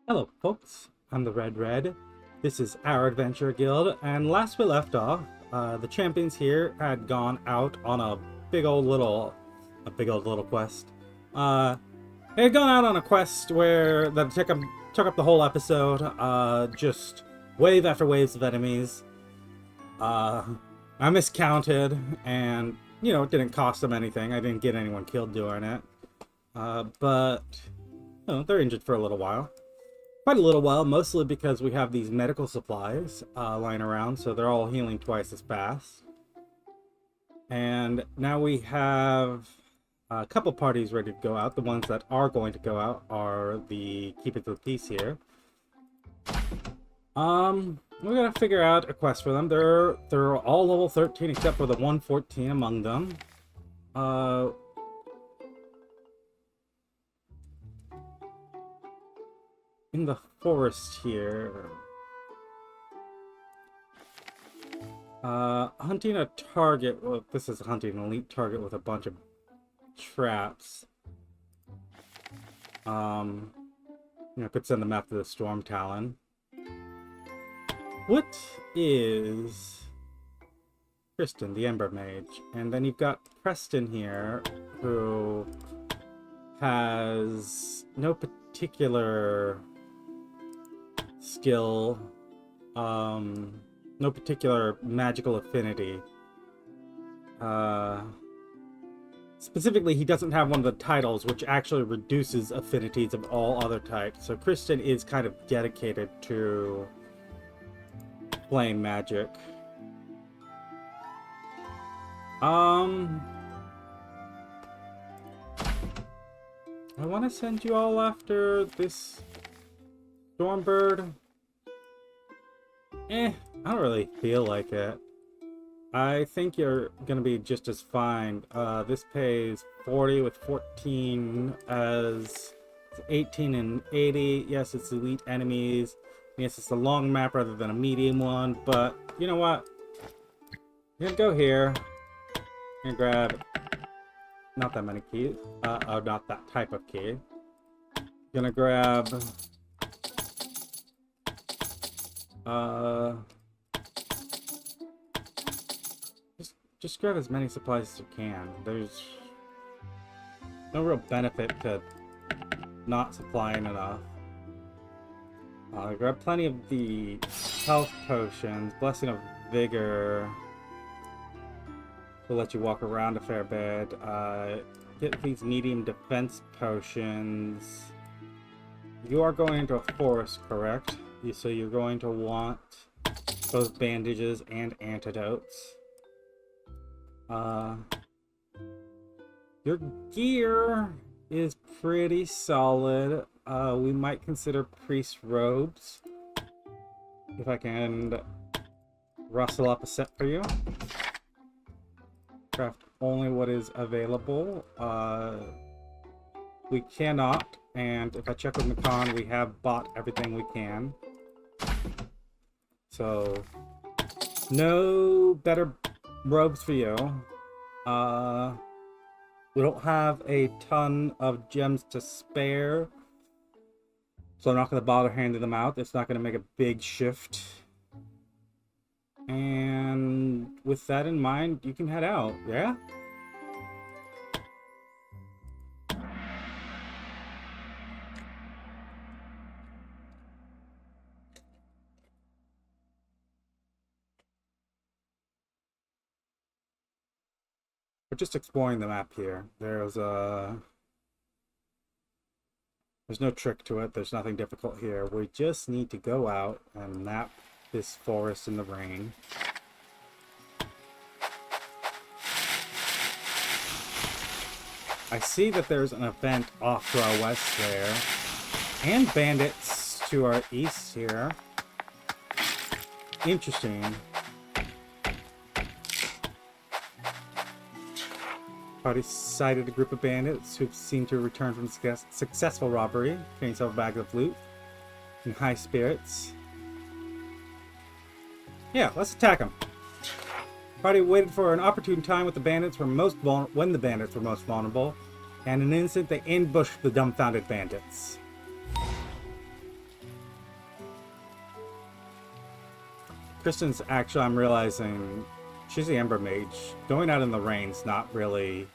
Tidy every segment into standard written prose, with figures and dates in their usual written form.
Hello folks, I'm the Red Red. This is our adventure guild, and last we left off, the champions here had gone out on a big old little quest. They had gone out on a quest where that took up the whole episode, just wave after waves of enemies. I miscounted, and it didn't cost them anything. I didn't get anyone killed doing it. But they're injured for a little while. Quite a little while, mostly because we have these medical supplies lying around, so they're all healing twice as fast. And now we have a couple parties ready to go out. The ones that are going to go out are the Keep It to the Peace here. We gotta figure out a quest for them. They're all level 13 except for the 114 among them. In the forest here. Hunting a target. Well, this is hunting an elite target with a bunch of traps. Could send them after the Storm Talon. What is Kristen, the Ember Mage? And then you've got Preston here, who has no particular skill, no particular magical affinity. Specifically, he doesn't have one of the titles, which actually reduces affinities of all other types. So Kristen is kind of dedicated to flame magic. I want to send you all after this Stormbird. I don't really feel like it. I think you're gonna be just as fine. This pays 40 with 14 as 18 and 80. Yes, it's elite enemies. Yes, it's a long map rather than a medium one, but you know what? I'm gonna go here and grab not that many keys. Not that type of key. Gonna grab just grab as many supplies as you can. There's no real benefit to not supplying enough. Grab plenty of the health potions. Blessing of Vigor will let you walk around a fair bit. Get these medium defense potions. You are going into a forest, correct? So you're going to want both bandages and antidotes. Your gear is pretty solid. We might consider priest robes. If I can rustle up a set for you. Craft only what is available. We cannot, and if I check with Macon, we have bought everything we can. So, no better robes for you. We don't have a ton of gems to spare, so I'm not going to bother handing them out. It's not going to make a big shift. And with that in mind, you can head out, yeah? We're just exploring the map here. There's no trick to it. There's nothing difficult here. We just need to go out and map this forest in the rain. I see that there's an event off to our west there, and bandits to our east here. Interesting. Party sighted a group of bandits who seem to return from successful robbery, carrying several bags of loot in high spirits. Yeah, let's attack them. Party waited for an opportune time when the bandits were most vulnerable, and in an instant they ambushed the dumbfounded bandits. Kristen's actually, I'm realizing, she's the Ember Mage. Going out in the rain's not really...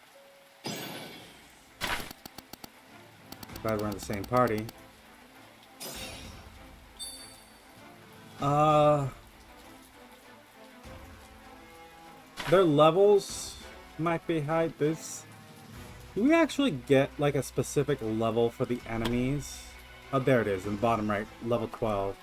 Glad we're in the same party. Their levels might be high. Do we actually get like a specific level for the enemies? Oh, there it is in the bottom right, level 12.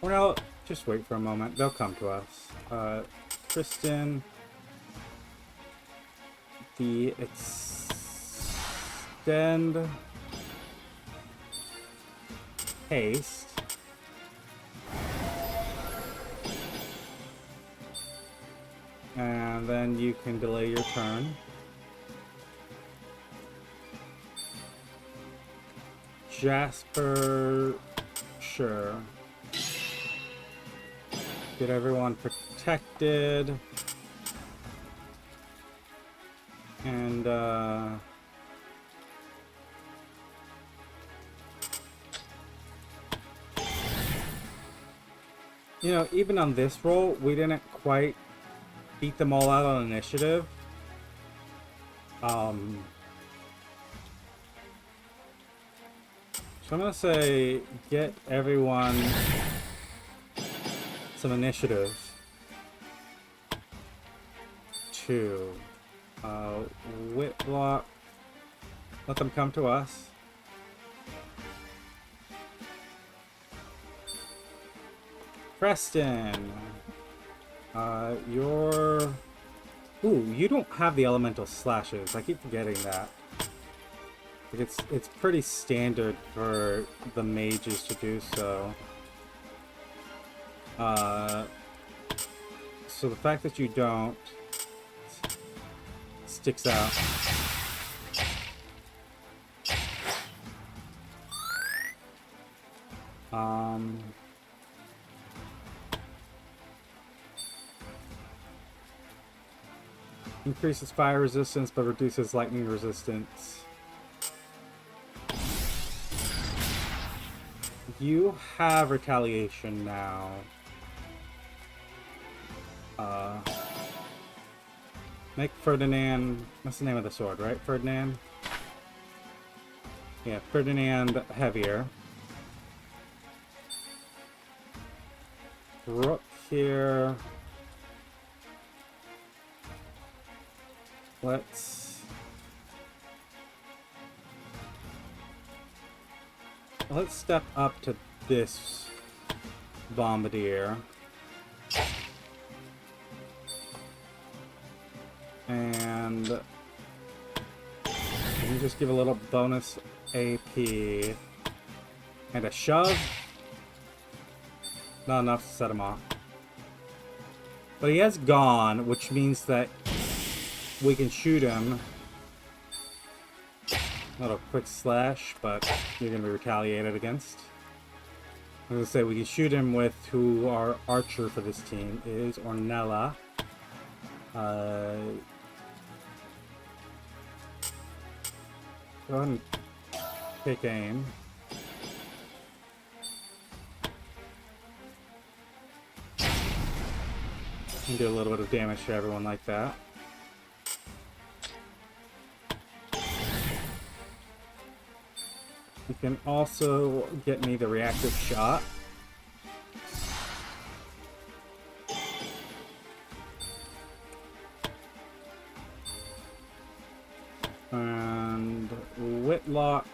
Well, just wait for a moment. They'll come to us. Kristen, the extend haste. And then you can delay your turn. Jasper, sure. Get everyone protected. And, you know, even on this roll, we didn't quite beat them all out on initiative. So I'm gonna say get everyone some initiative. 2. Whitlock. Let them come to us. Preston. You're... Ooh, you don't have the elemental slashes. I keep forgetting that. Like it's pretty standard for the mages to do so. So the fact that you don't sticks out. Increases fire resistance but reduces lightning resistance. You have retaliation now. Make Ferdinand... What's the name of the sword, right? Ferdinand? Yeah, Ferdinand heavier. Rook here. Let's step up to this bombardier. And let me just give a little bonus AP. And a shove. Not enough to set him off. But he has gone, which means that we can shoot him. A little quick slash, but you're going to be retaliated against. I'm going to say we can shoot him with who our archer for this team is, Ornella. Go ahead and pick aim. And do a little bit of damage to everyone like that. You can also get me the reactive shot. And Whitlock,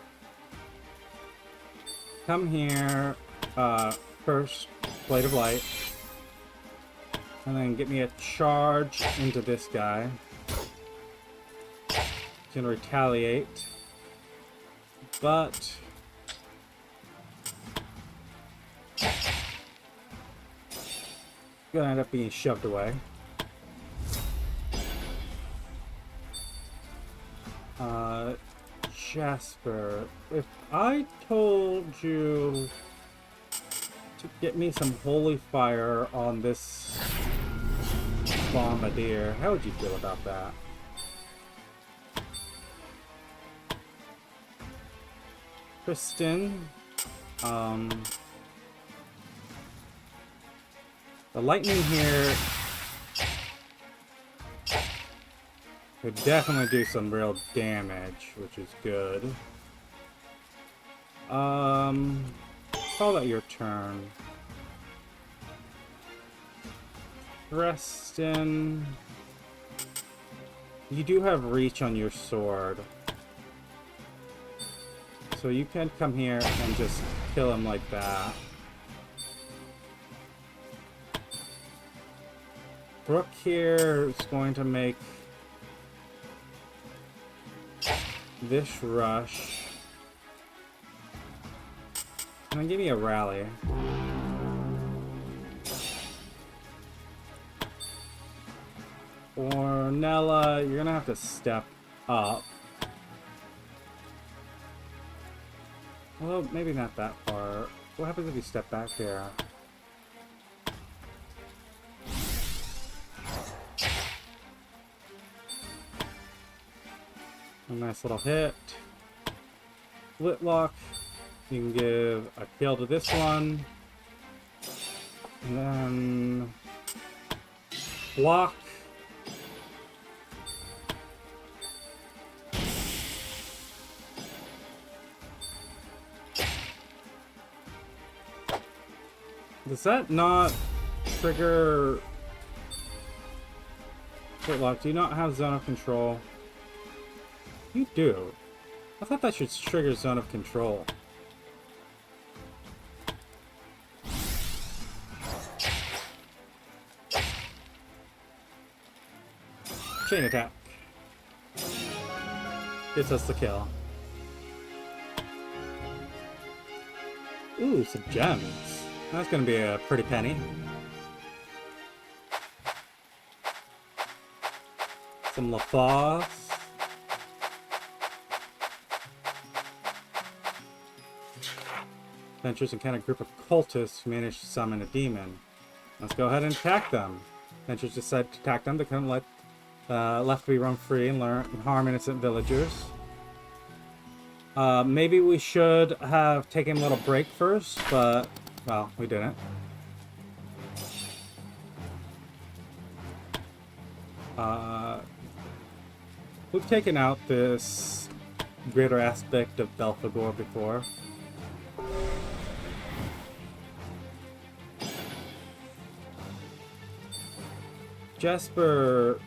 come here, first Blade of Light, and then get me a charge into this guy. Can retaliate, but gonna end up being shoved away. Jasper, if I told you to get me some holy fire on this bombardier. How would you feel about that? Kristen. The lightning here could definitely do some real damage, which is good. Call that your turn. Preston, you do have reach on your sword, so you can come here and just kill him like that. Brooke here is going to make this rush. And then give me a rally. Ornella, you're gonna have to step up. Well, maybe not that far. What happens if you step back here? A nice little hit. Whitlock. You can give a kill to this one. And then block. Does that not trigger Whitlock? Do you not have zone of control? You do. I thought that should trigger zone of control. Chain attack. Gets us the kill. Ooh, some gems. That's gonna be a pretty penny. Some LaFosse. Adventures encounter a group of cultists who managed to summon a demon. Let's go ahead and attack them. Adventures decide to attack them. They couldn't let left to be run free and harm innocent villagers. Maybe we should have taken a little break first, but well, we didn't. We've taken out this greater aspect of Belphegor before. Jesper,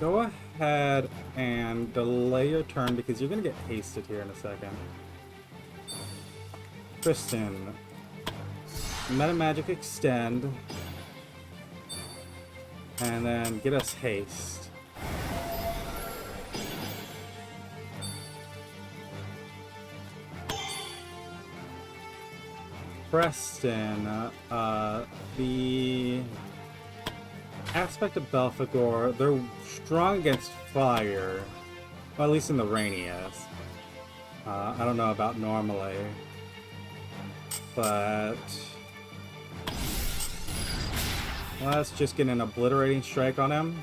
go ahead and delay your turn because you're going to get hasted here in a second. Kristen, Meta Magic extend, and then get us haste. Preston, the aspect of Belphegor, they're strong against fire. Well, at least in the rainiest. I don't know about normally. But let's just get an obliterating strike on him.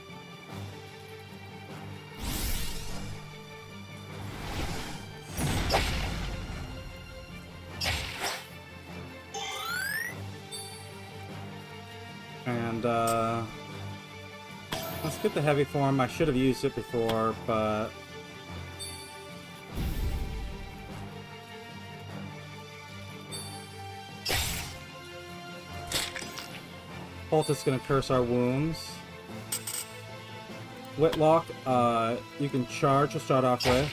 And let's get the heavy form. I should have used it before, but Cultist gonna curse our wounds. Whitlock, you can charge to start off with.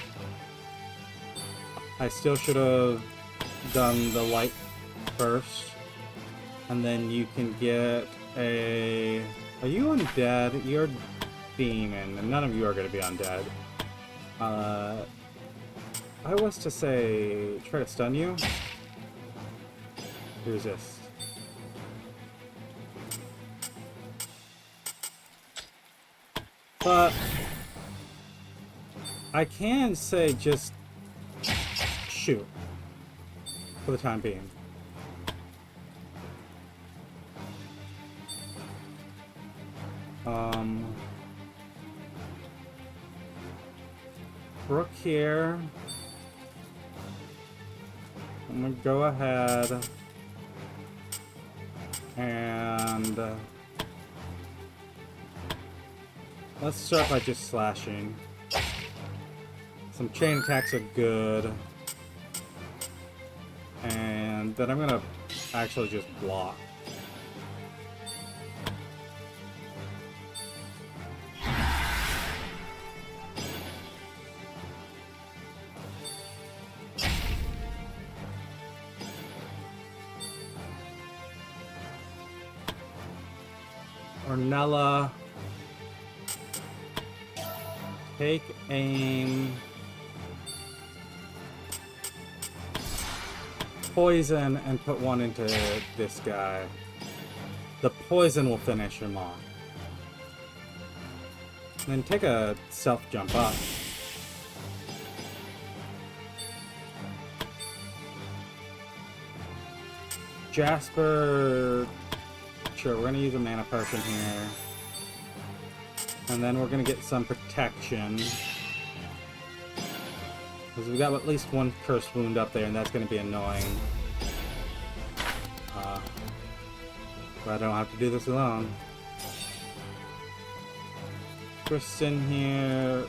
I still should have done the light first. And then you can get a... Are you undead? You're demon, and none of you are going to be undead. I was to say, try to stun you. Resist. But I can say just shoot for the time being. Rook here. I'm gonna go ahead and let's start by just slashing. Some chain attacks are good. And then I'm gonna actually just block. Ornella. Take aim. Poison and put one into this guy. The poison will finish him off. And then take a self jump up. Jasper. Sure, we're gonna use a mana potion here. And then we're gonna get some protection. Because we got at least one cursed wound up there, and that's gonna be annoying. But I don't have to do this alone. Kristen here.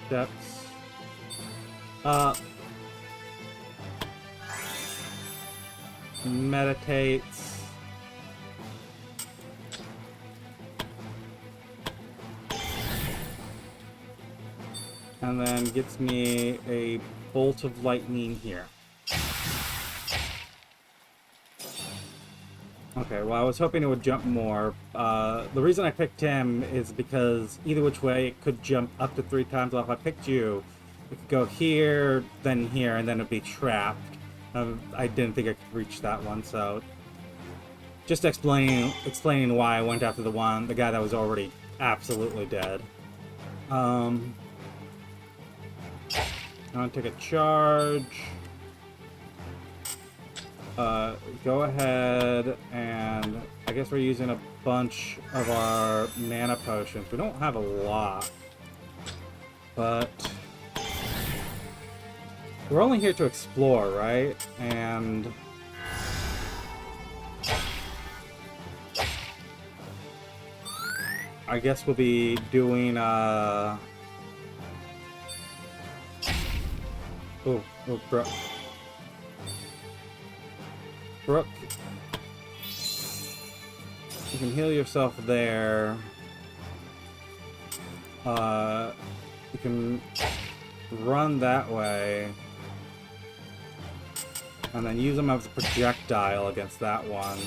Depths. Meditates. And then gets me a bolt of lightning here. Okay, well I was hoping it would jump more. The reason I picked him is because either which way it could jump up to 3 times. Well, if I picked you, it could go here, then here, and then it'd be trapped. I didn't think I could reach that one, so just explaining why I went after the guy that was already absolutely dead. I'm gonna take a charge. Go ahead, and I guess we're using a bunch of our mana potions. We don't have a lot, but we're only here to explore, right? And I guess we'll be doing oh, Brooke. Brooke. You can heal yourself there. You can run that way. And then use them as a projectile against that one.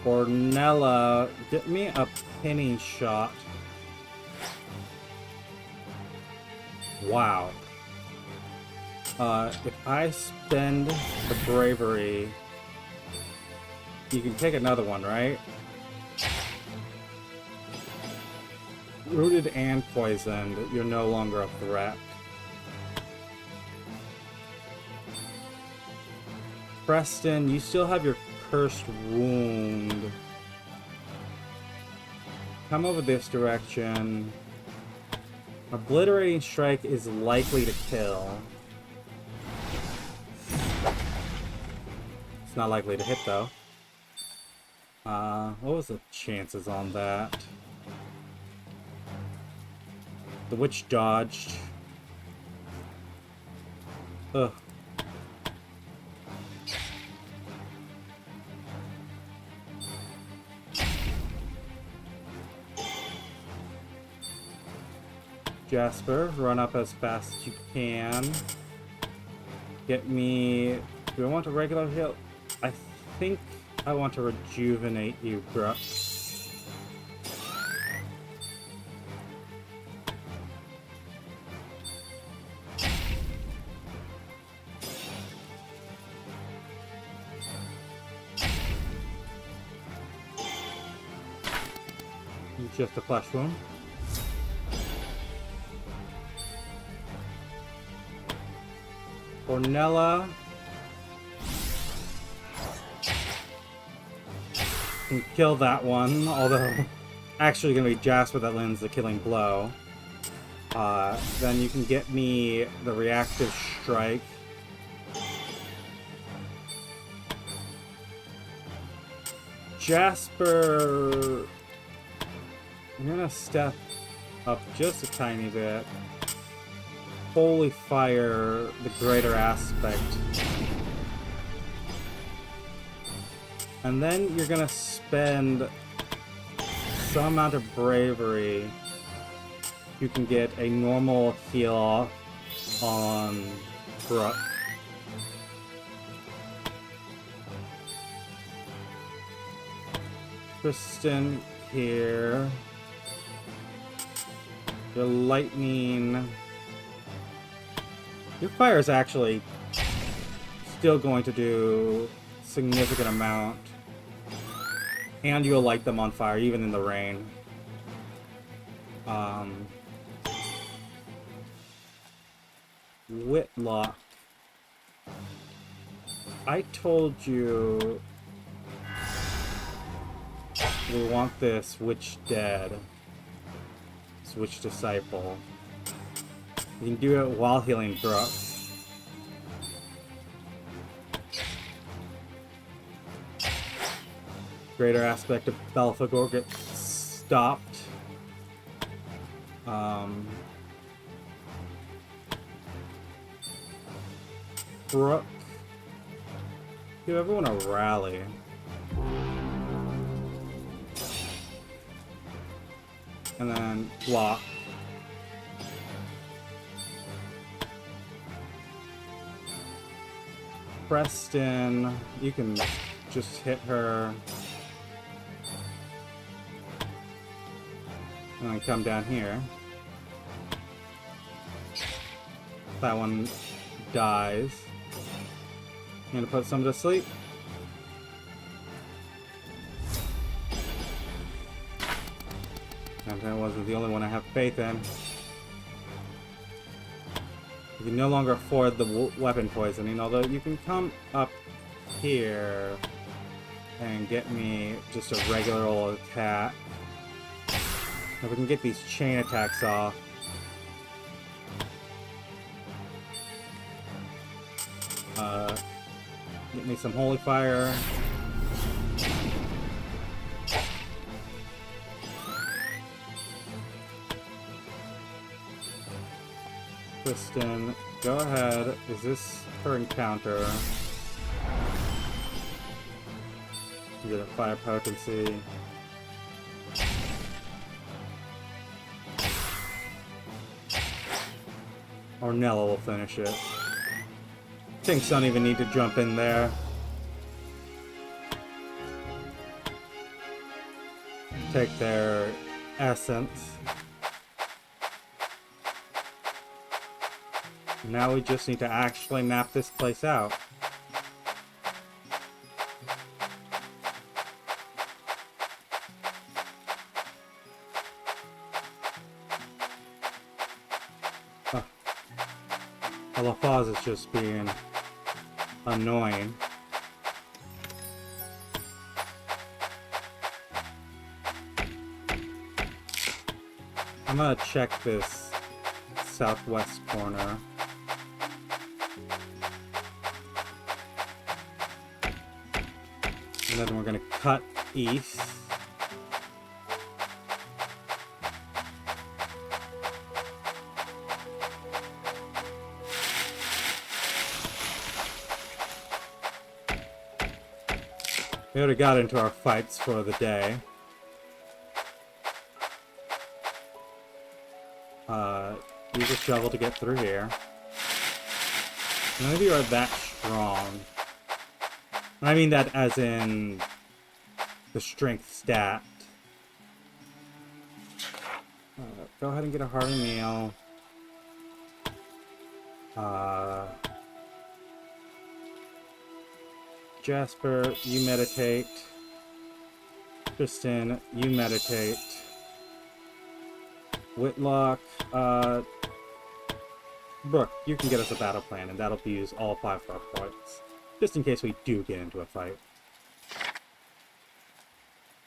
Ornella, get me a pinning shot. Wow. If I spend the bravery, you can take another one, right? Rooted and poisoned, you're no longer a threat. Preston, you still have your cursed wound. Come over this direction. Obliterating strike is likely to kill. It's not likely to hit though. What was the chances on that? The witch dodged. Ugh. Jasper, run up as fast as you can. Get me... Do I want a regular heal? I think I want to rejuvenate you, Brooke. Just a flesh wound. Ornella. can kill that one, although actually going to be Jasper that lands the killing blow. Then you can get me the reactive strike. Jasper, I'm gonna step up just a tiny bit. Holy fire, the greater aspect. And then you're gonna spend some amount of bravery. You can get a normal heal off on Brooke. Kristen here. Your lightning. Your fire is actually still going to do a significant amount. And you'll light them on fire, even in the rain. Whitlock. I told you we want this Witch Dead. This Witch Disciple. You can do it while healing Brooke. Greater aspect of Belphegor gets stopped. Brooke. You ever want to rally? And then block. Preston, you can just hit her. And then come down here. That one dies. I'm gonna put some to sleep. And that wasn't the only one I have faith in. You can no longer afford the weapon poisoning, although you can come up here and get me just a regular old attack. If we can get these chain attacks off. Get me some holy fire. Kristen, go ahead. Is this her encounter? You get a fire potency. Ornella will finish it. Things don't even need to jump in there. Take their essence. Now we just need to actually map this place out. LaFaz is just being annoying. I'm gonna check this southwest corner. And then we're gonna cut east. We already got into our fights for the day. Use a shovel to get through here. None of you are that strong. I mean that as in the strength stat. Go ahead and get a hearty meal. Jasper, you meditate. Kristen, you meditate. Whitlock, Brooke, you can get us a battle plan, and that'll use all 5 of our points. Just in case we do get into a fight.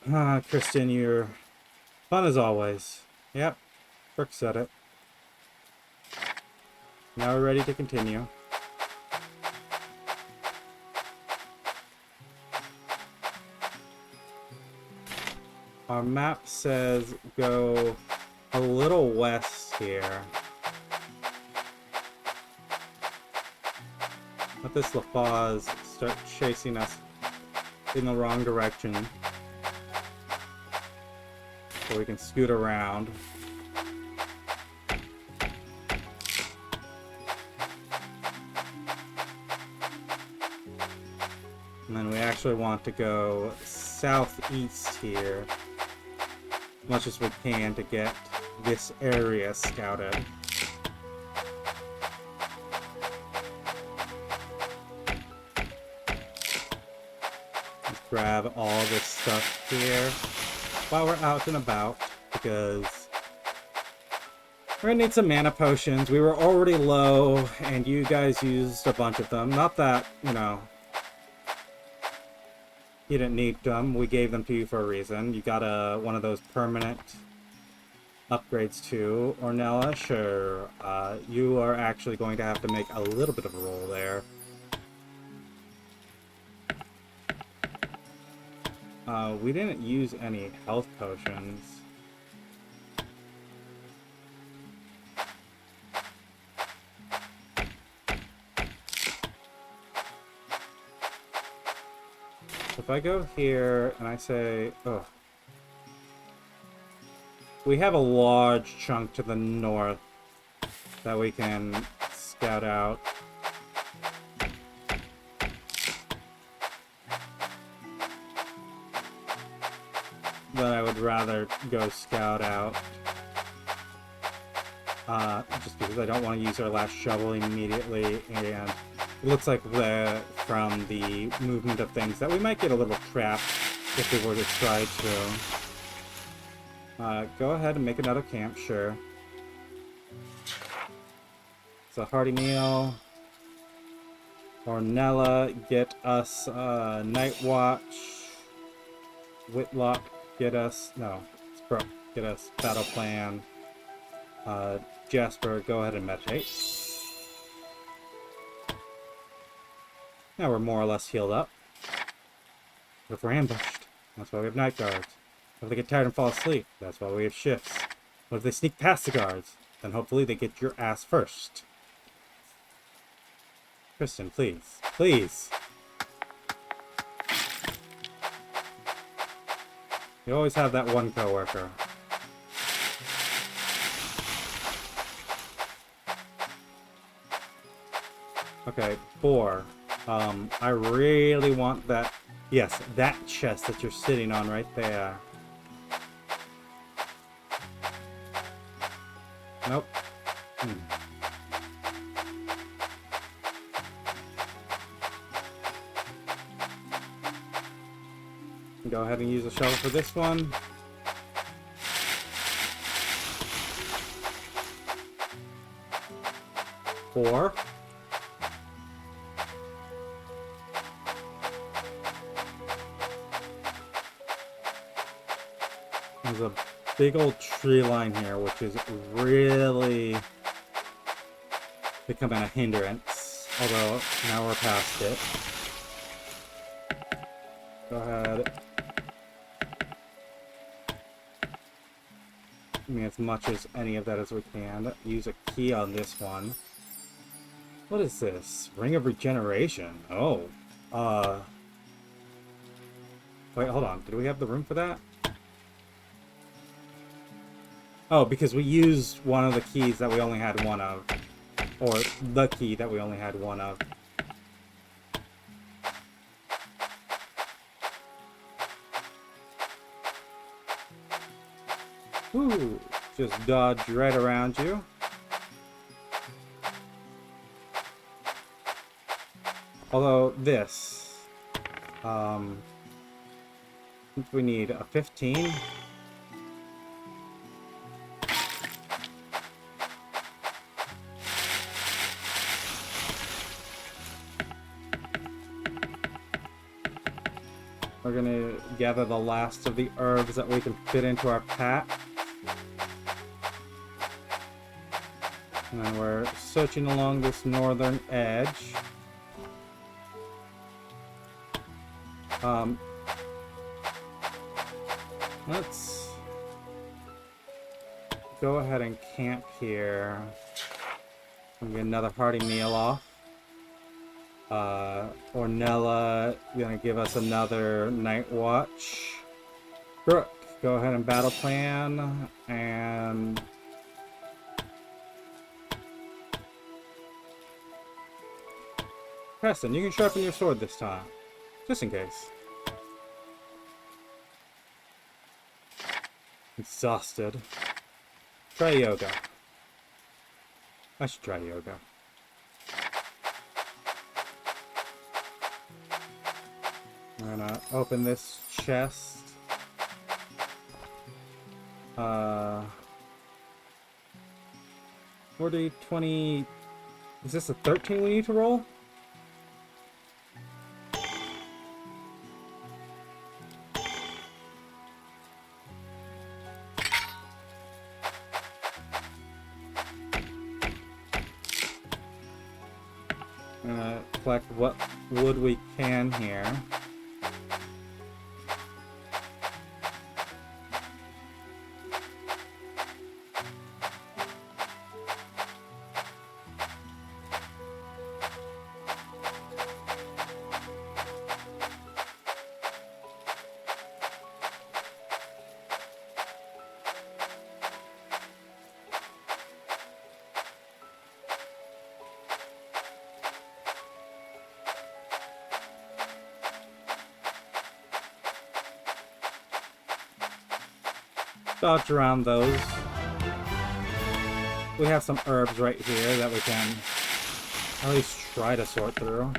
Ah, Kristen, you're fun as always. Yep, Brooke said it. Now we're ready to continue. Our map says go a little west here. Let this LaFaz start chasing us in the wrong direction so we can scoot around. And then we actually want to go southeast here as much as we can to get this area scouted. Let's grab all this stuff here while we're out and about, because we're gonna need some mana potions. We were already low and you guys used a bunch of them. Not that, you know, you didn't need them. We gave them to you for a reason. You got one of those permanent upgrades too. Ornella, sure. You are actually going to have to make a little bit of a roll there. We didn't use any health potions. If I go here and I say, oh, we have a large chunk to the north that we can scout out. But I would rather go scout out. Just because I don't want to use our last shovel immediately, and it looks like from the movement of things that we might get a little trapped if we were to try to. Go ahead and make another camp, sure. It's a hearty meal. Ornella, get us Night Watch. Whitlock, get us... No, it's Brooke. Get us Battle Plan. Jasper, go ahead and meditate. Now we're more or less healed up. What if we're ambushed? That's why we have night guards. What if they get tired and fall asleep? That's why we have shifts. What if they sneak past the guards? Then hopefully they get your ass first. Kristen, please. Please! You always have that one coworker. Okay, 4. I really want that... Yes, that chest that you're sitting on right there. Nope. Go ahead and use a shovel for this one. Four. There's a big old tree line here, which is really becoming a hindrance. Although, now we're past it. Go ahead. Give me as much as any of that as we can. Use a key on this one. What is this? Ring of Regeneration. Oh. Wait, hold on. Did we have the room for that? Oh, because we used one of the keys that we only had one of. Or the key that we only had one of. Ooh, just dodge right around you. Although this, I think we need a 15. We're gonna gather the last of the herbs that we can fit into our pack. And then we're searching along this northern edge. Let's go ahead and camp here. And get another hearty meal off. Ornella gonna give us another night watch. Brooke, go ahead and battle plan. And Preston, you can sharpen your sword this time. Just in case. Exhausted. Try yoga. I should try yoga. I'm gonna open this chest. 40, 20... Is this a 13 we need to roll? Collect what wood we can here. Dodge around those. We have some herbs right here that we can at least try to sort through.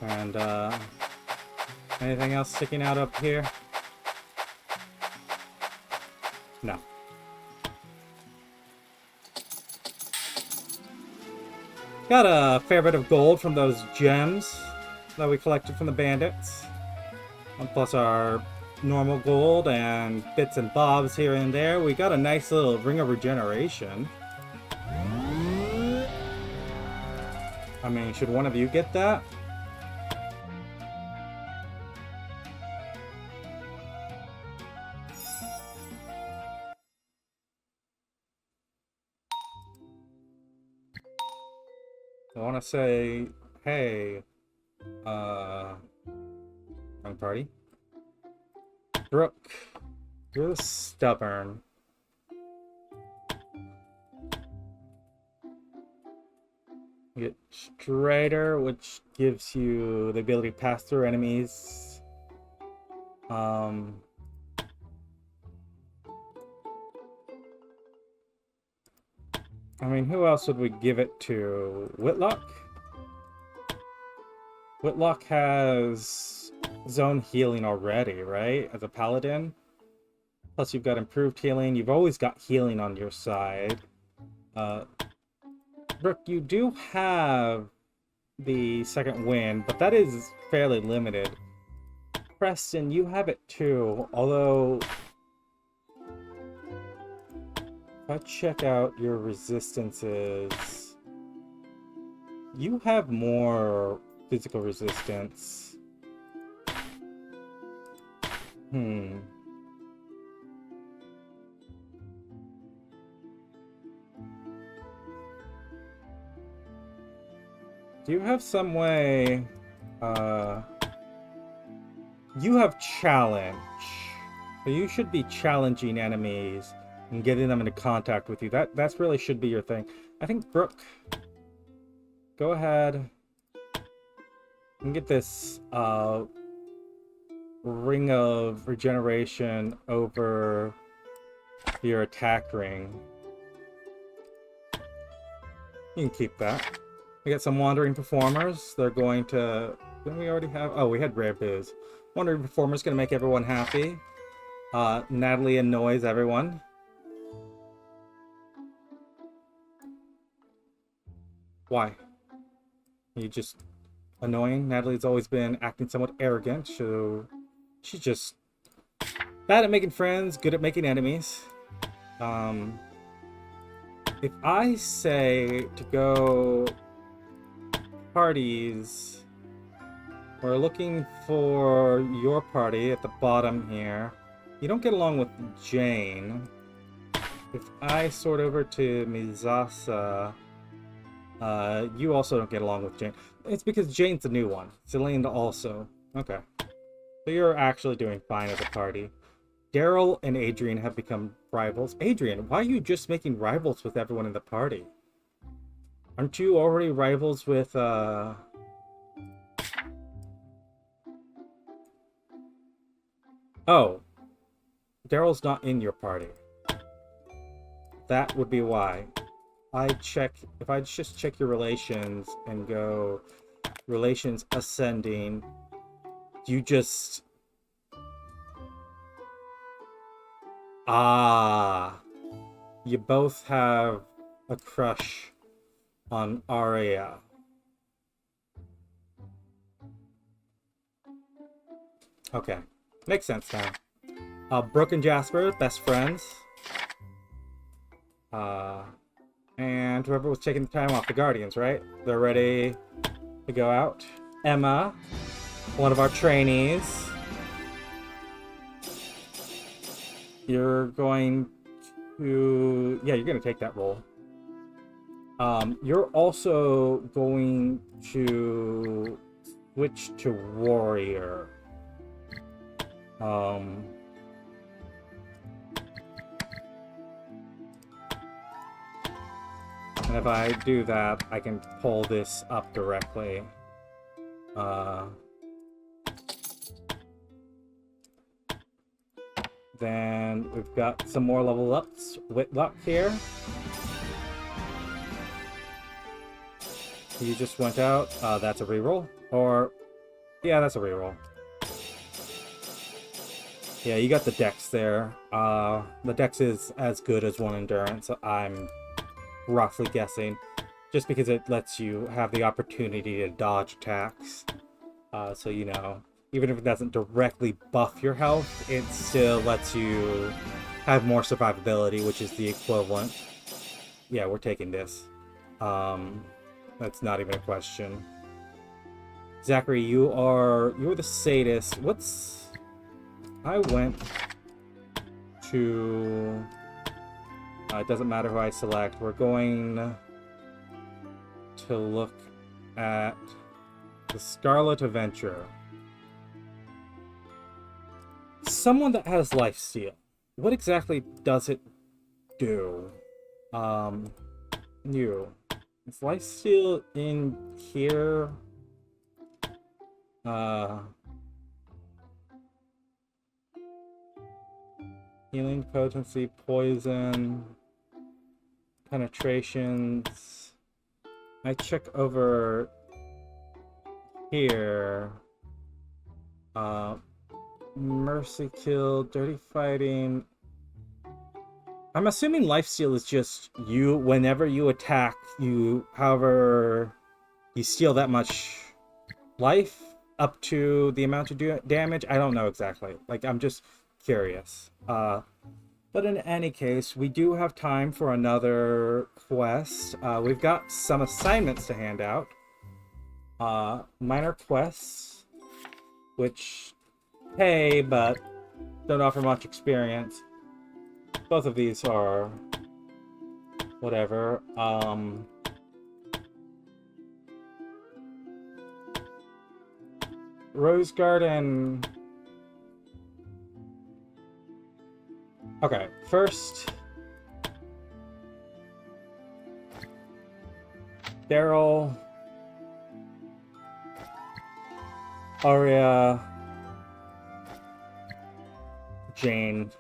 And anything else sticking out up here? No. Got a fair bit of gold from those gems that we collected from the bandits. And plus our normal gold and bits and bobs here and there. We got a nice little ring of regeneration. I mean, should one of you get that? I want to say, hey, wrong party. Brooke, you're stubborn. You get Strider, which gives you the ability to pass through enemies. I mean, who else would we give it to? Whitlock? Whitlock has zone healing already, right? As a paladin. Plus you've got improved healing. You've always got healing on your side. Brooke, you do have the second wind, but that is fairly limited. Preston, you have it too, although if I check out your resistances, you have more physical resistance. Do you have some way... you have challenge. So you should be challenging enemies and getting them into contact with you. That's really should be your thing. I think, Brooke, go ahead and get this ring of regeneration over your attack ring. You can keep that. We got some wandering performers. They're going to... Didn't we already have... Oh, we had rare booze. Wandering performers going to make everyone happy. Natalie annoys everyone. Why? You just annoying. Natalie's always been acting somewhat arrogant, so she's just bad at making friends, good at making enemies. If I say to go parties, we're looking for your party at the bottom here. You don't get along with Jane. If I sort over to Mizasa, you also don't get along with Jane. It's because Jane's the new one. Celine also. Okay. So you're actually doing fine as a party. Daryl and Adrian have become rivals. Adrian, why are you just making rivals with everyone in the party? Aren't you already rivals with, Oh, Daryl's not in your party. That would be why. If I just check your relations and go relations ascending, you just... You both have a crush on Arya. Okay, makes sense now. Brooke and Jasper, best friends. And whoever was taking the time off, the Guardians, right? They're ready to go out. Emma, one of our trainees. You're going to... Yeah, you're going to take that role. You're also going to switch to warrior. And if I do that, I can pull this up directly. Then we've got some more level ups. Whitlock here. You just went out. That's a reroll. Or, yeah, that's a reroll. Yeah, you got the dex there. The dex is as good as one endurance, I'm roughly guessing. Just because it lets you have the opportunity to dodge attacks. So, you know, even if it doesn't directly buff your health, it still lets you have more survivability, which is the equivalent. Yeah, we're taking this. That's not even a question. Zachary, you're the sadist. I went to... it doesn't matter who I select. We're going to look at the Scarlet Adventure. Someone that has lifesteal. What exactly does it do? You. Is lifesteal in here? Healing, potency, poison, penetrations. I check over here. Mercy kill, dirty fighting. I'm assuming lifesteal is just you, whenever you attack, however, you steal that much life up to the amount of damage. I don't know exactly. Like, I'm just curious. But in any case, we do have time for another quest. We've got some assignments to hand out. Minor quests, which pay, but don't offer much experience. Both of these are whatever. Rose Garden. Okay, first, Daryl, Arya, Jane.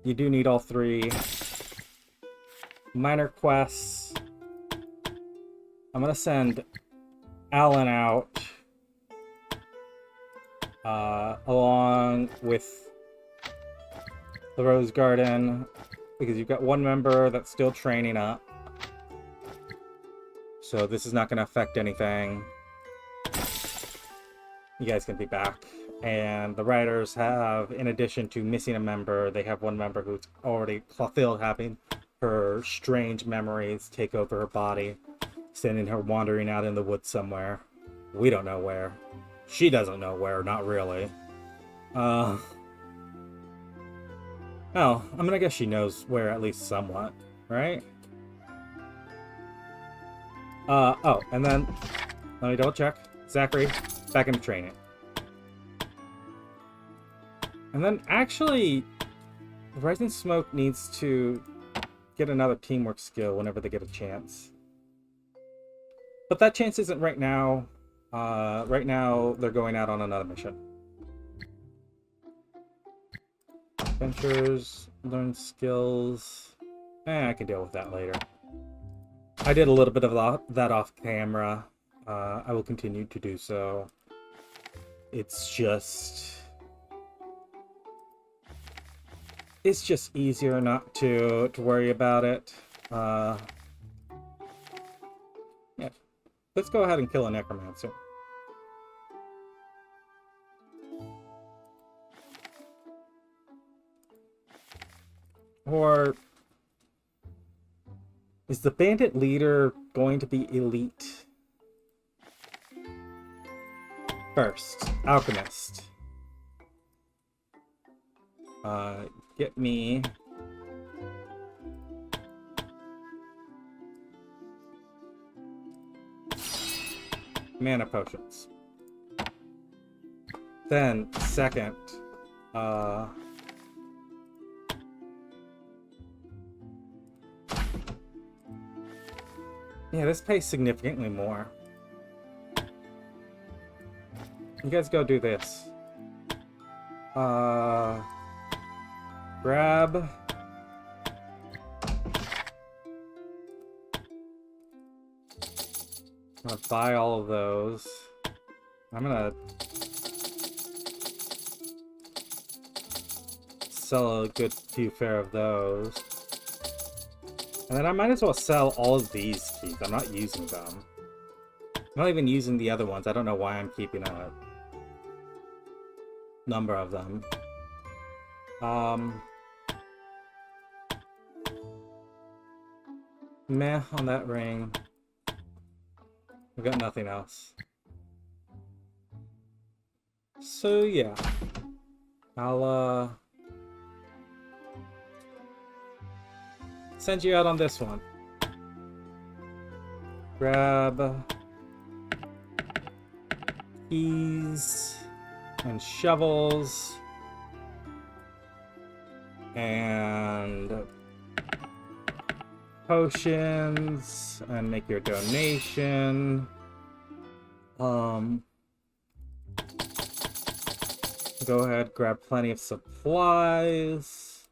You do need all three. Minor quests. I'm gonna send Alan out, along with the Rose Garden, because you've got one member that's still training up. So this is not going to affect anything. You guys can be back. And the writers have, in addition to missing a member, they have one member who's already fulfilled having her strange memories take over her body, sending her wandering out in the woods somewhere. We don't know where. She doesn't know where, not really. Oh, I mean, I guess she knows where at least somewhat, right? Oh, and then, let me double check. Zachary, back into training. And then, actually, Rising Smoke needs to get another teamwork skill whenever they get a chance. But that chance isn't right now. Right now, they're going out on another mission. Adventures, learn skills. I can deal with that later. I did a little bit of that off camera. I will continue to do so. It's just easier not to worry about it. Yeah. Let's go ahead and kill a necromancer. Or is the bandit leader going to be elite? First, alchemist. Get me mana potions. Then, second, yeah, this pays significantly more. You guys go do this. Grab. I'm gonna buy all of those. I'm gonna sell a good few fair of those. And then I might as well sell all of these keys. I'm not using them. I'm not even using the other ones. I don't know why I'm keeping a number of them. Meh on that ring. We've got nothing else. So yeah. I'll send you out on this one. Grab keys and shovels and potions and make your donation. Go ahead, grab plenty of supplies.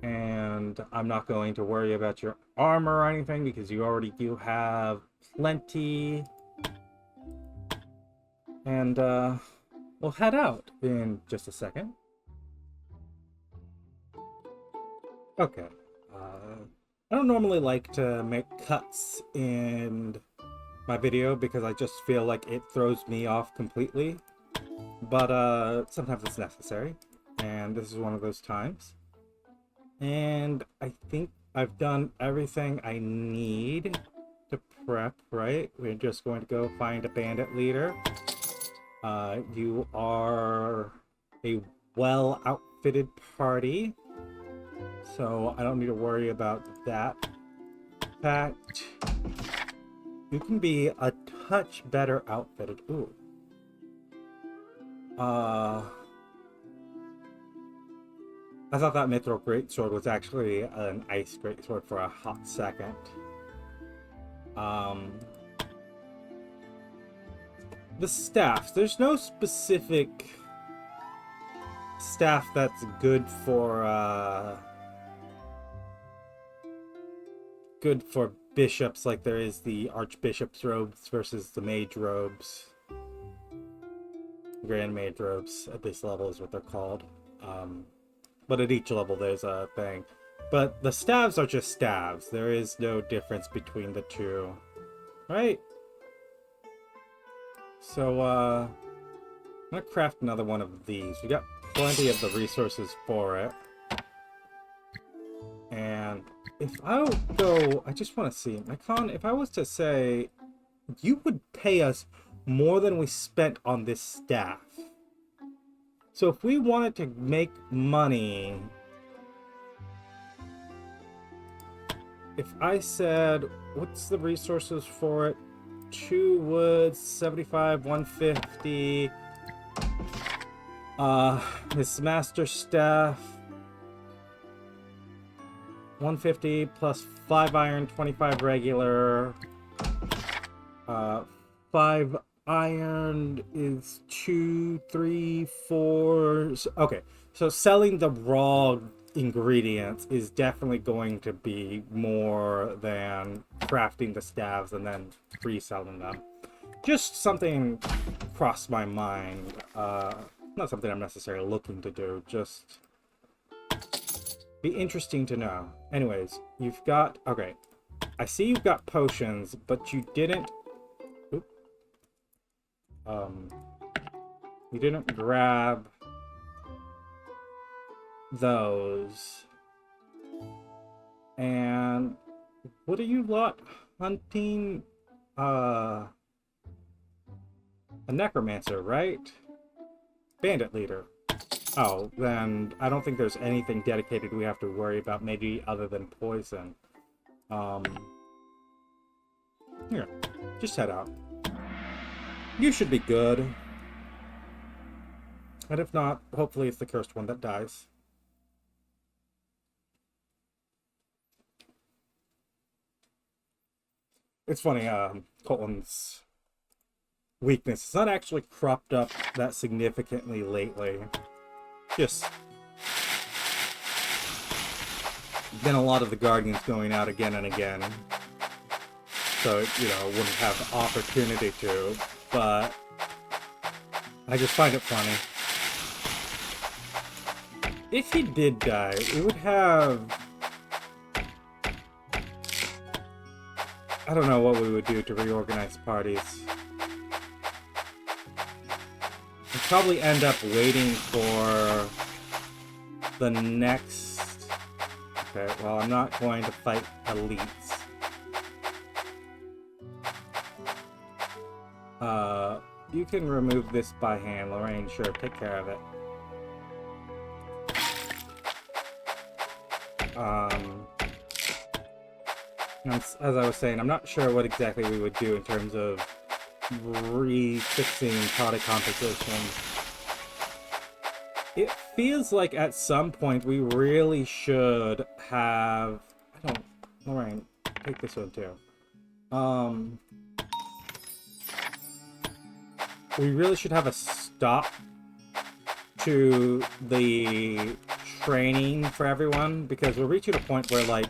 And I'm not going to worry about your armor or anything because you already do have plenty. And we'll head out in just a second. Okay. I don't normally like to make cuts in my video because I just feel like it throws me off completely. But sometimes it's necessary. And this is one of those times. And I think I've done everything I need to prep, right? We're just going to go find a bandit leader. You are a well-outfitted party, so I don't need to worry about that. In fact, you can be a touch better outfitted. Ooh. I thought that Mithril Greatsword was actually an Ice Greatsword for a hot second. The staffs. There's no specific staff that's good for bishops like there is the Archbishop's robes versus the Mage robes. Grand Mage robes at this level is what they're called. But at each level there's a thing. But the staves are just staves. There is no difference between the two. Right? So, I'm gonna craft another one of these. We got plenty of the resources for it. And if I go... I just want to see. If I was to say... You would pay us more than we spent on this staff. So if we wanted to make money... If I said, what's the resources for it? 2 wood, 75, 150. This master staff. 150 plus 5 iron, 25 regular. 5 iron is 2, 3, 4. Okay, so selling the raw ingredients is definitely going to be more than crafting the staves and then reselling them. Just something crossed my mind. Not something I'm necessarily looking to do, just be interesting to know. Anyways, you've got... Okay, I see you've got potions, but you didn't... Oop. You didn't grab those. And what are you lot hunting? A necromancer, right? Bandit leader. Oh, then I don't think there's anything dedicated we have to worry about, maybe other than poison. Here, just head out. You should be good. And if not, hopefully it's the cursed one that dies. It's funny, Colton's weakness. It's not actually cropped up that significantly lately. Just been a lot of the Guardians going out again and again. So, you know, wouldn't have opportunity to, but I just find it funny. If he did die, we would have... I don't know what we would do to reorganize parties. We'd probably end up waiting for the next... Okay, well, I'm not going to fight elites. You can remove this by hand, Lorraine. Sure, take care of it. As I was saying, I'm not sure what exactly we would do in terms of refixing party composition. It feels like at some point we really should have... Lorraine, take this one too. We really should have a stop to the training for everyone, because we're reaching a point where, like...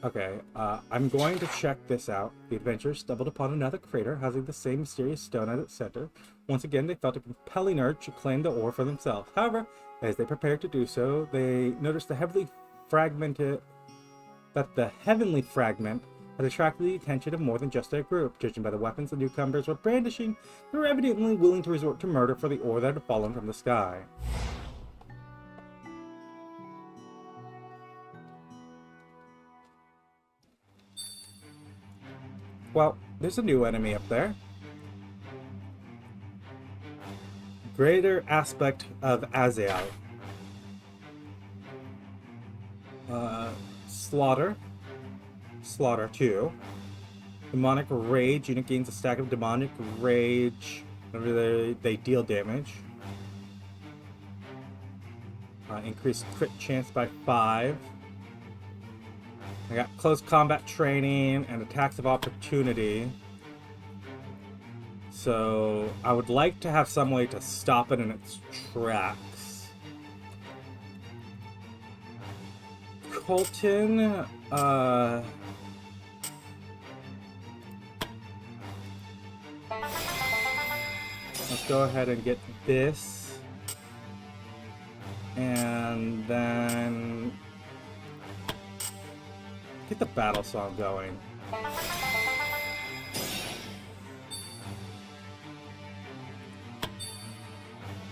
Okay, I'm going to check this out. The adventurers stumbled upon another crater housing the same mysterious stone at its center. Once again, they felt a compelling urge to claim the ore for themselves. However, as they prepared to do so, they noticed the heavily fragmented... that the heavenly fragment had attracted the attention of more than just their group. Judging by the weapons the newcomers were brandishing, they were evidently willing to resort to murder for the ore that had fallen from the sky. Well, there's a new enemy up there. Greater aspect of Azael. Slaughter. Slaughter 2. Demonic Rage. Unit gains a stack of Demonic Rage whenever they deal damage. Increased crit chance by 5. I got close combat training and attacks of opportunity. So I would like to have some way to stop it in its tracks. Colton, let's go ahead and get this. And then get the battle song going.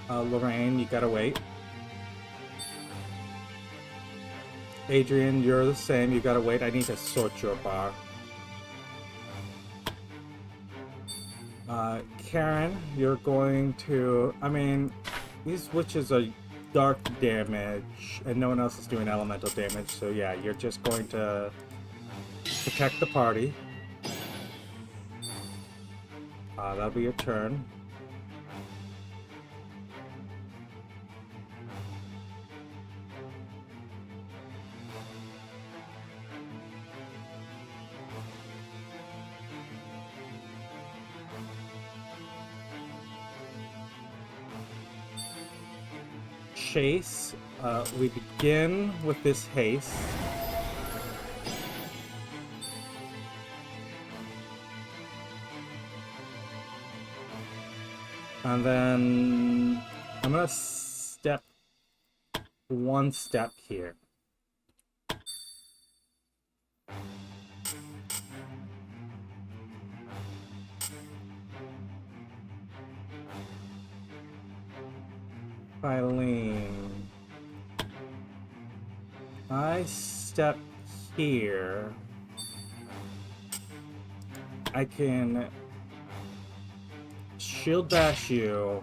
Lorraine, you gotta wait. Adrian, you're the same. You gotta wait. I need to sort your bar. Karen, you're going to... I mean, these witches are dark damage, and no one else is doing elemental damage, so yeah, you're just going to protect the party. That'll be your turn. Chase, we begin with this haste. And then I'm gonna step one step here. Eileen. I step here. I can shield bash you.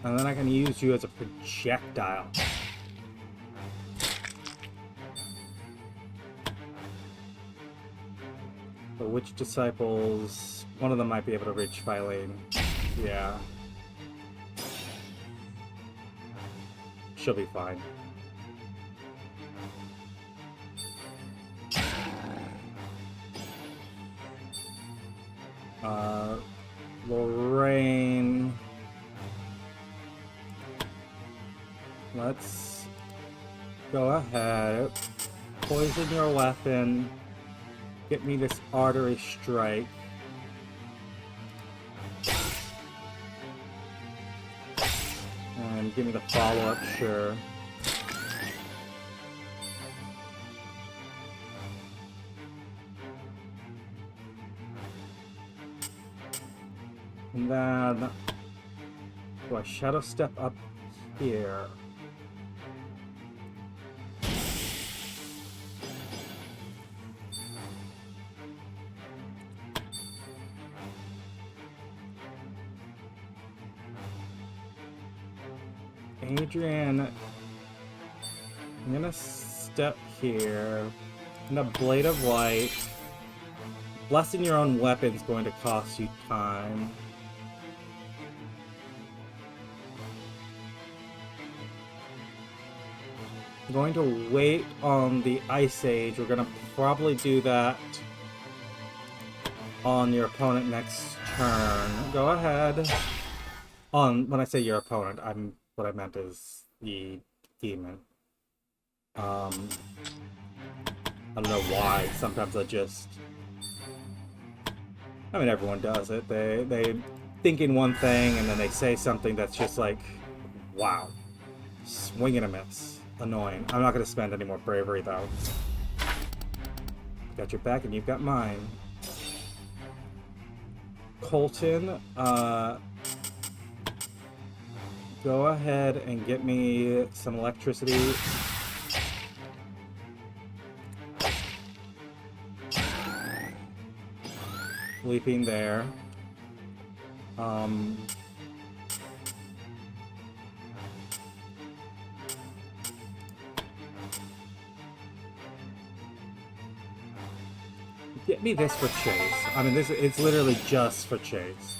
And then I can use you as a projectile. The witch disciples, one of them might be able to reach Eileen. Yeah. She'll be fine. Lorraine. Let's go ahead. Poison your weapon. Get me this artery strike. And give me the follow-up, sure. And then do I shadow step up here? Adrian, I'm gonna step here. And a Blade of Light. Blessing your own weapon is going to cost you time. I'm going to wait on the Ice Age. We're gonna probably do that on your opponent next turn. Go ahead. When I say your opponent, what I meant is the demon. I don't know why. Sometimes I mean, everyone does it. They think in one thing and then they say something that's just like, wow. Swing and a miss. Annoying. I'm not going to spend any more bravery though. Got your back and you've got mine. Colton, go ahead and get me some electricity. Leaping there. Get me this for Chase. I mean, it's literally just for Chase.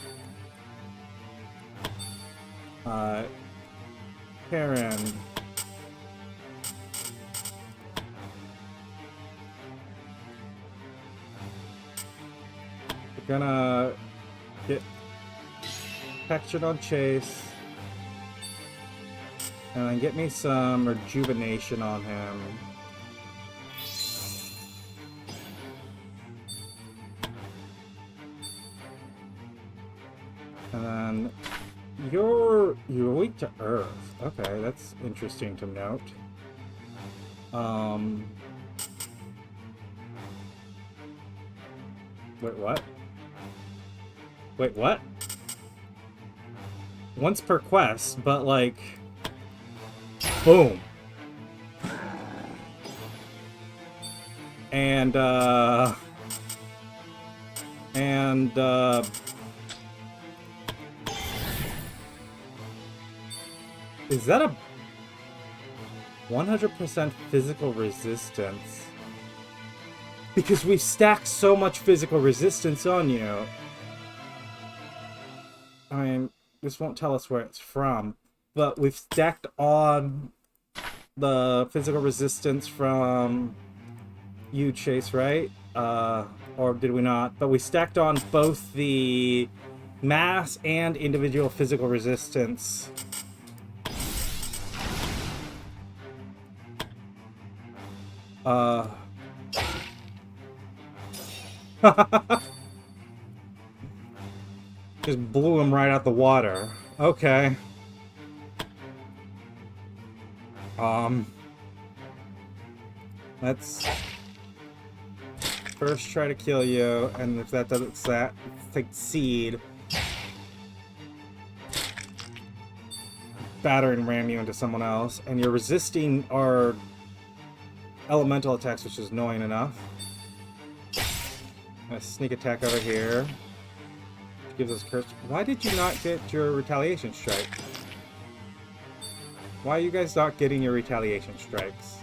Karen. We're gonna get textured on Chase. And then get me some rejuvenation on him. And then you're weak to earth. Okay, that's interesting to note. Wait, what? Wait, what? Once per quest, but like... Boom. And, is that a 100% physical resistance? Because we've stacked so much physical resistance on you. I mean, this won't tell us where it's from, but we've stacked on the physical resistance from you, Chase, right? Or did we not? But we stacked on both the mass and individual physical resistance. Just blew him right out the water. Okay. Let's first try to kill you, and if that doesn't succeed, batter and ram you into someone else, and you're resisting our elemental attacks, which is annoying enough. A sneak attack over here. Gives us curse. Why did you not get your retaliation strike? Why are you guys not getting your retaliation strikes?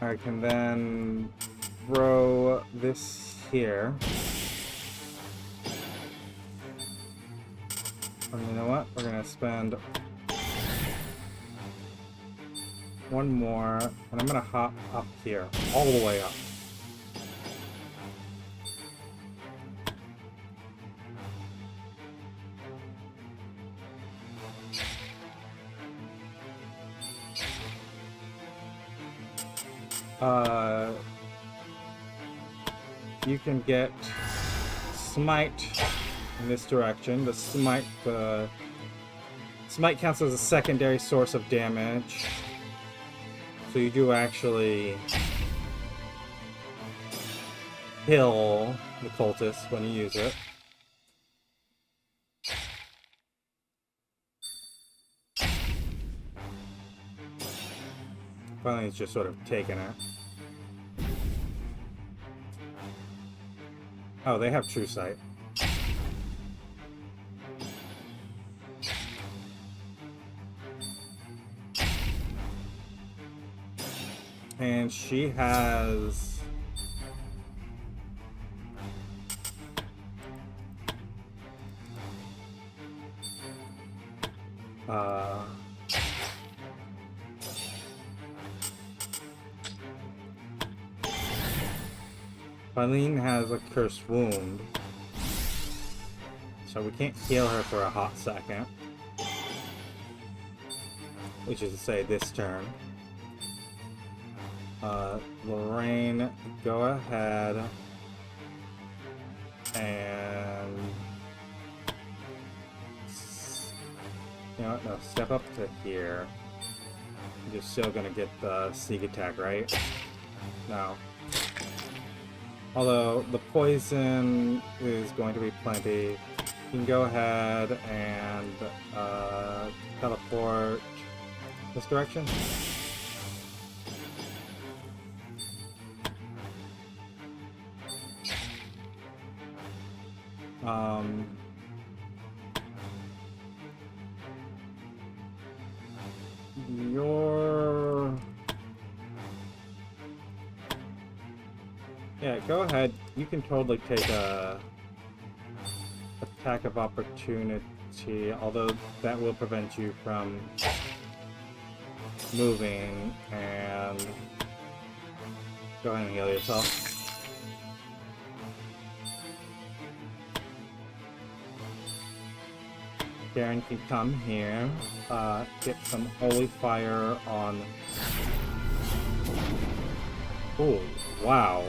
I can then throw this here. And you know what? We're gonna spend one more, and I'm gonna hop up here, all the way up. You can get smite in this direction. The smite counts as a secondary source of damage. So you do actually kill the cultist when you use it. Finally, it's just sort of taken it. Oh, they have true sight. And she has... Eileen has a cursed wound, so we can't heal her for a hot second, which is to say this turn. Lorraine, go ahead and, you know what, no, step up to here. You're still gonna get the sneak attack, right? No. Although the poison is going to be plenty. You can go ahead and teleport this direction. Yeah, go ahead. You can totally take a attack of opportunity, although that will prevent you from moving, and go ahead and heal yourself. Karen can come here, get some holy fire on... Oh, wow.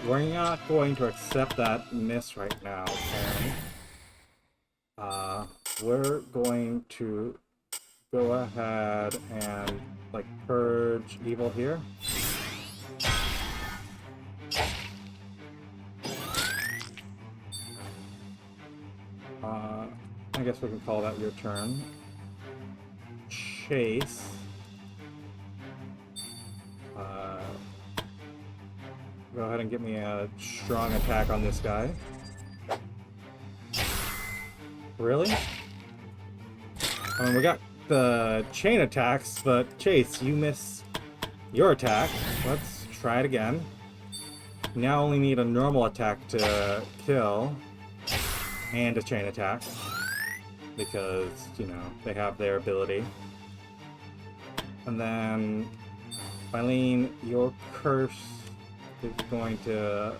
We're not going to accept that miss right now, Karen. We're going to go ahead and, like, purge evil here. I guess we can call that your turn. Chase. Go ahead and give me a strong attack on this guy. Really? I mean, we got the chain attacks, but Chase, you miss your attack. Let's try it again. Now only need a normal attack to kill. And a chain attack. Because, you know, they have their ability. And then, Eileen, your curse is going to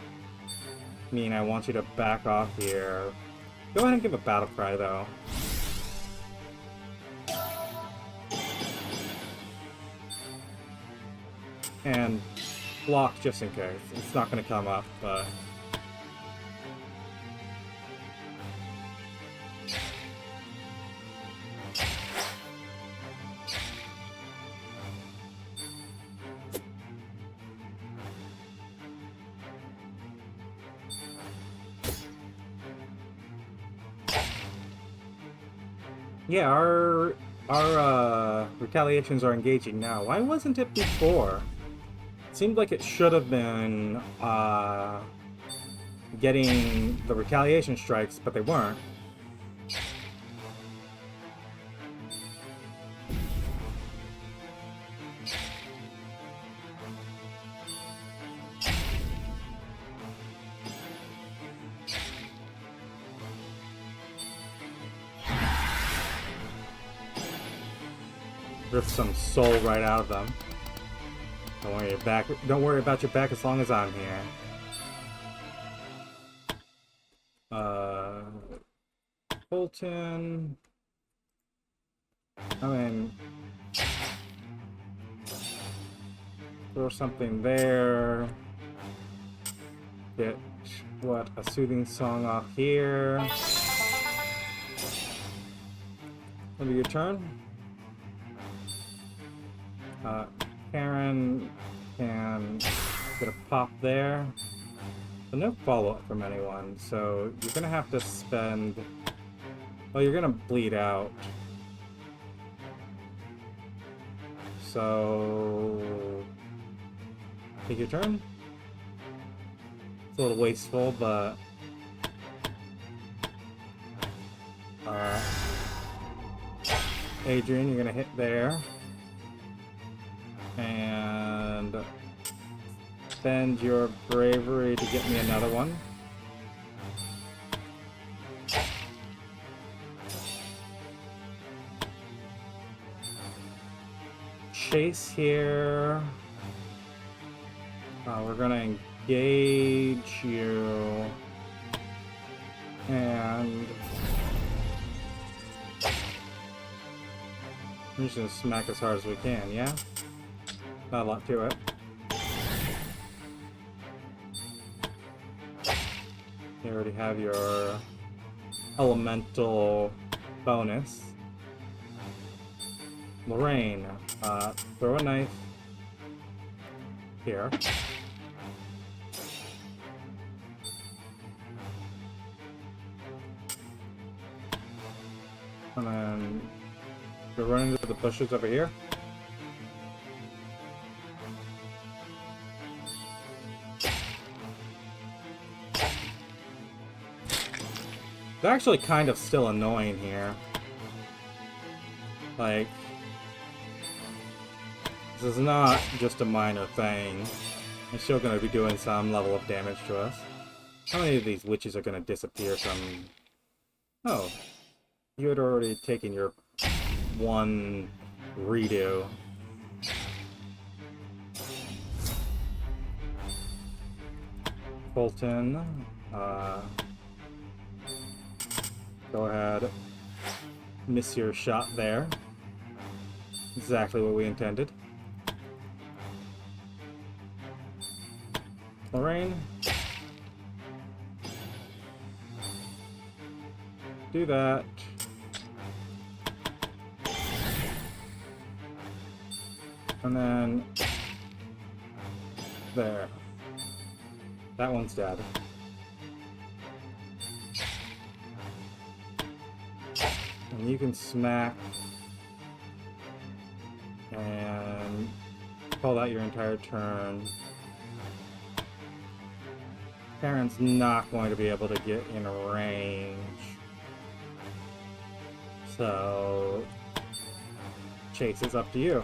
mean I want you to back off here. Go ahead and give a battle cry, though. And block just in case. It's not going to come up, but... Yeah, our retaliations are engaging now. Why wasn't it before? It seemed like it should have been getting the retaliation strikes, but they weren't. Rip some soul right out of them. Don't worry about your back as long as I'm here. Fulton. I mean, throw something there. Get what, a soothing song off here. It'll be your turn. Karen can get a pop there. But no follow-up from anyone, so you're gonna have to spend... Well, you're gonna bleed out. So... Take your turn. It's a little wasteful, but... Adrian, you're gonna hit there. And spend your bravery to get me another one. Chase here. We're gonna engage you. And we're just gonna smack as hard as we can, yeah? Not a lot to it. You already have your elemental bonus. Lorraine, throw a knife here. And then go run into the bushes over here. They're actually kind of still annoying here. Like, this is not just a minor thing. They're still going to be doing some level of damage to us. How many of these witches are going to disappear from... Oh, you had already taken your one redo. Fulton, go ahead miss your shot there. Exactly what we intended. Lorraine. Do that. And then... there. That one's dead. And you can smack and call out your entire turn. Karen's not going to be able to get in range. So, Chase, it's up to you.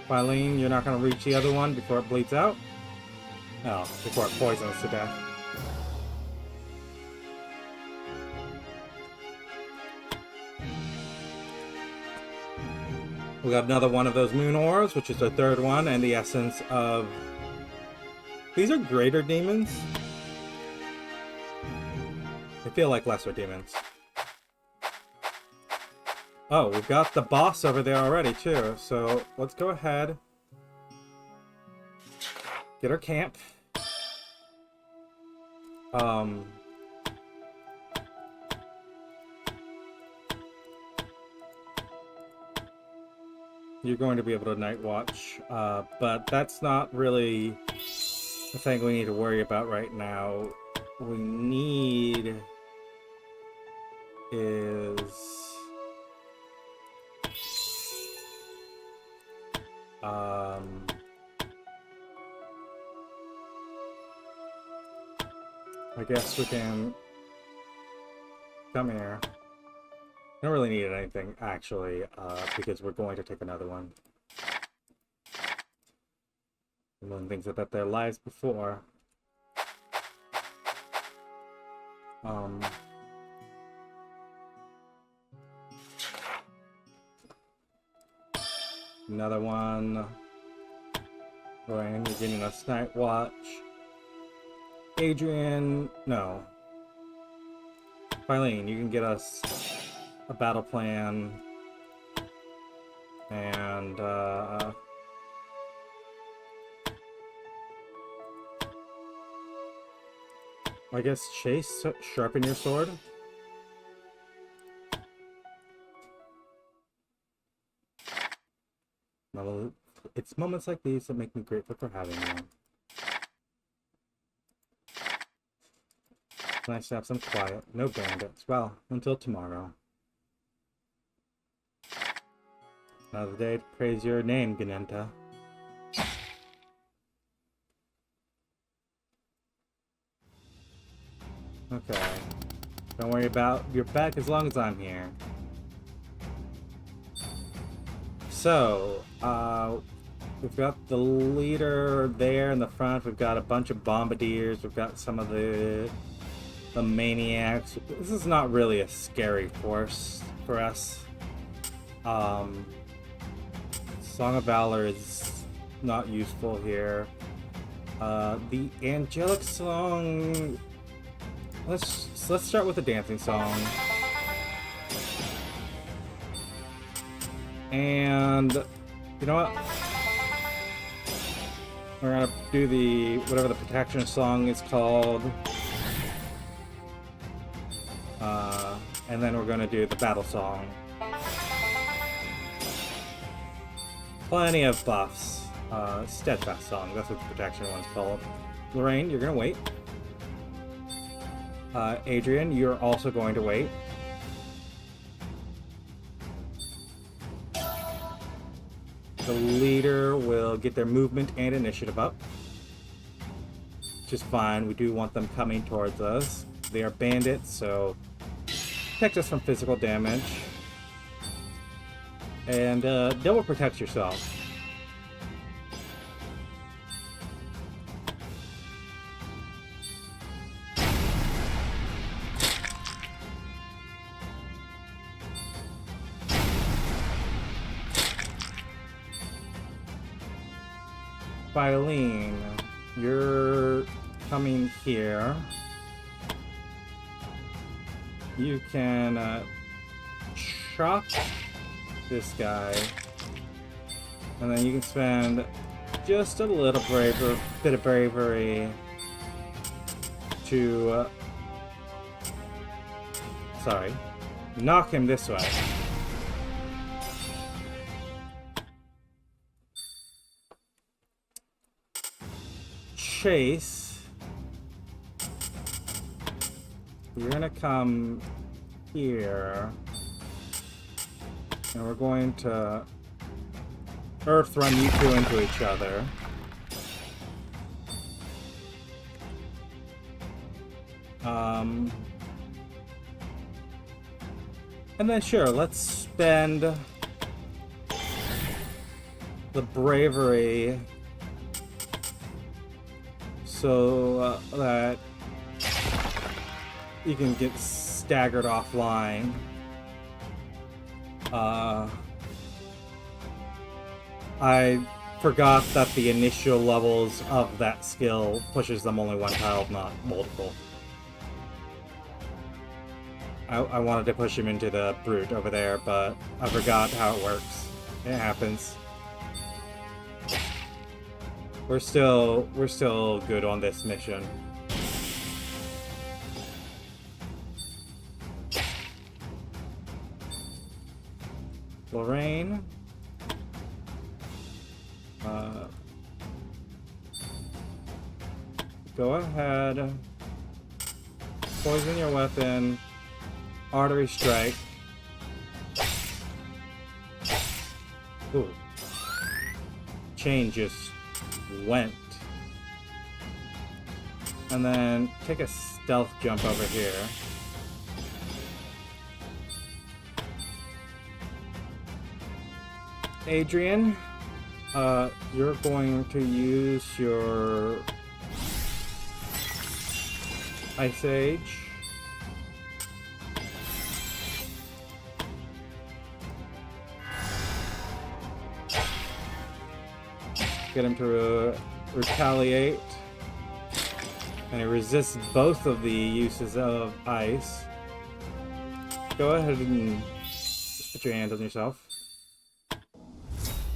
Eileen, you're not going to reach the other one before it bleeds out? No, before it poisons to death. We got another one of those moon ores, which is the third one, and the essence of... These are greater demons. They feel like lesser demons. Oh, we've got the boss over there already, too. So, let's go ahead. Get our camp. You're going to be able to night watch, but that's not really the thing we need to worry about right now. We need is... I guess we can come here. I don't really need anything, actually, because we're going to take another one. Everyone thinks about their lives before. Another one. Going, you're getting us night watch. Adrian, no. Eileen, you can get us a battle plan. And, I guess Chase, sharpen your sword. Well, it's moments like these that make me grateful for having you. It's nice to have some quiet. No bandits. Well, until tomorrow. Another day to praise your name, Ganenta. Okay. Don't worry about your back as long as I'm here. So, we've got the leader there in the front. We've got a bunch of bombardiers. We've got some of the maniacs. This is not really a scary force for us. Song of Valor is not useful here. The angelic song... Let's start with the dancing song. And you know what? We're gonna do the whatever the protection song is called. And then we're gonna do the battle song. Plenty of buffs. Steadfast song, that's what the protection one's called. Lorraine, you're gonna wait. Adrian, you're also going to wait. The leader will get their movement and initiative up. Which is fine, we do want them coming towards us. They are bandits, so protect us from physical damage. And double protect yourself. Eileen, you're coming here, you can chop this guy, and then you can spend just a little bit of bravery to knock him this way. Chase, you're gonna come here, and we're going to Earth run you two into each other. And then sure, let's spend the bravery so that you can get staggered offline. I forgot that the initial levels of that skill pushes them only one tile, not multiple. I wanted to push him into the brute over there, but I forgot how it works. It happens. We're still good on this mission. Lorraine. Go ahead. Poison your weapon. Artery strike. Ooh. Chain just went. And then take a stealth jump over here. Adrian, you're going to use your Ice Age. Get him to retaliate. And he resists both of the uses of ice. Go ahead and just put your hand on yourself.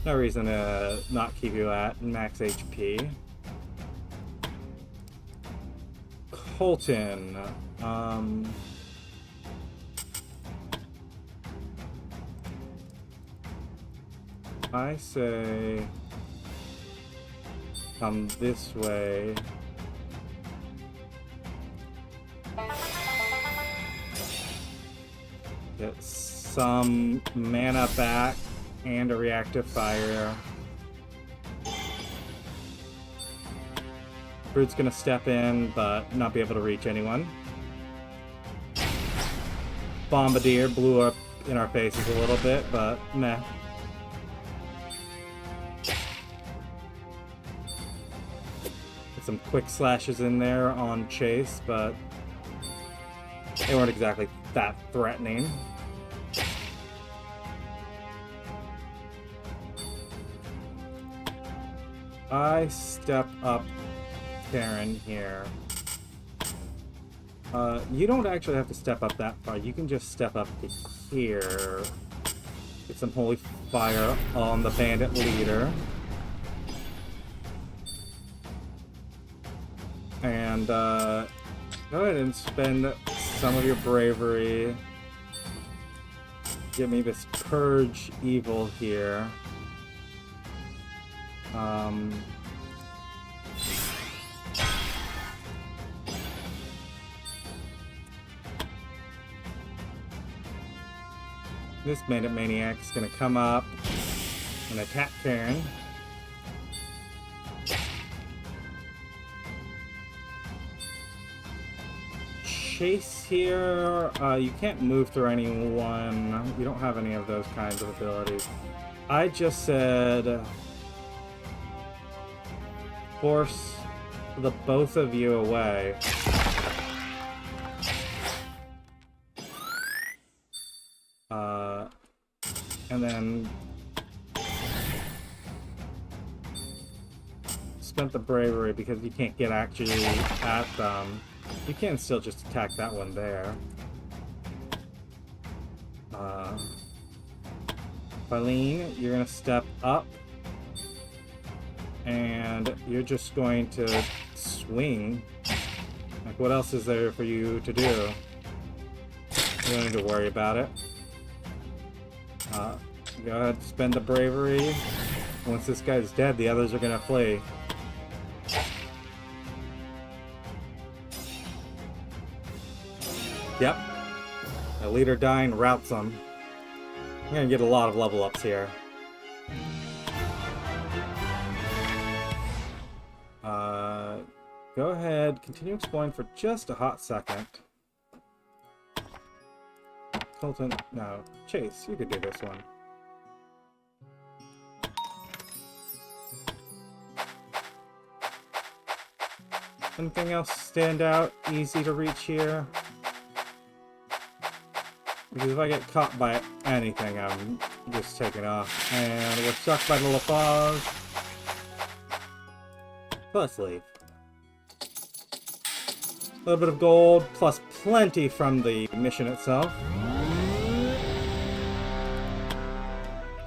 No reason to not keep you at max HP. Colton. I say come this way. Get some mana back and a reactive fire. Brute's gonna step in, but not be able to reach anyone. Bombardier blew up in our faces a little bit, but meh. Get some quick slashes in there on Chase, but they weren't exactly that threatening. I step up Karen here. You don't actually have to step up that far. You can just step up to here. Get some holy fire on the bandit leader. And go ahead and spend some of your bravery. Give me this purge evil here. This bandit maniac is going to come up and attack Karen. Chase here, you can't move through anyone. You don't have any of those kinds of abilities. I just said force the both of you away. And then spent the bravery because you can't get actually at them. You can still just attack that one there. Eileen, you're gonna step up. And you're just going to swing. Like, what else is there for you to do? You don't need to worry about it. Go ahead, spend the bravery. Once this guy's dead, the others are gonna flee. Yep. The leader dying routs them. You're gonna get a lot of level ups here. Go ahead, continue exploring for just a hot second. Colton, no. Chase, you could do this one. Anything else stand out? Easy to reach here? Because if I get caught by anything, I'm just taking off. And we're stuck by the LaFaz. So let's leave. A little bit of gold, plus plenty from the mission itself.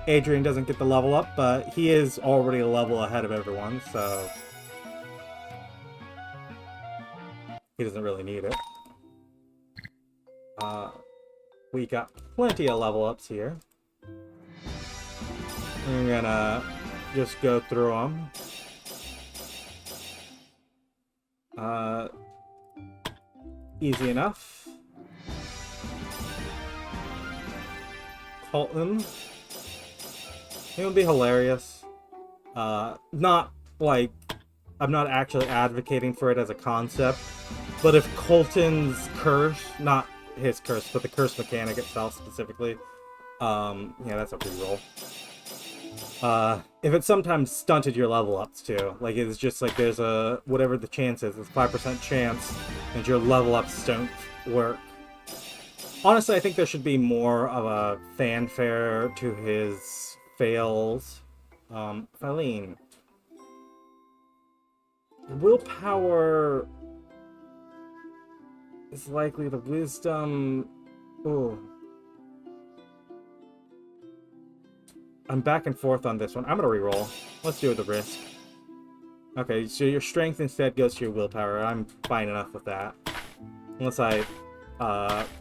Adrian doesn't get the level up, but he is already a level ahead of everyone, so he doesn't really need it. We got plenty of level ups here. We're gonna just go through them. Easy enough. Colton. It would be hilarious. Not like, I'm not actually advocating for it as a concept, but if Colton's curse, not his curse, but the curse mechanic itself specifically, yeah, that's a reroll. If it sometimes stunted your level ups too, like it's just like there's a, whatever the chance is, it's 5% chance that your level ups don't work. Honestly, I think there should be more of a fanfare to his fails. Eileen. Willpower is likely the wisdom. Ooh. I'm back and forth on this one. I'm gonna reroll. Let's do it with the risk. Okay, so your strength instead goes to your willpower. I'm fine enough with that. Unless I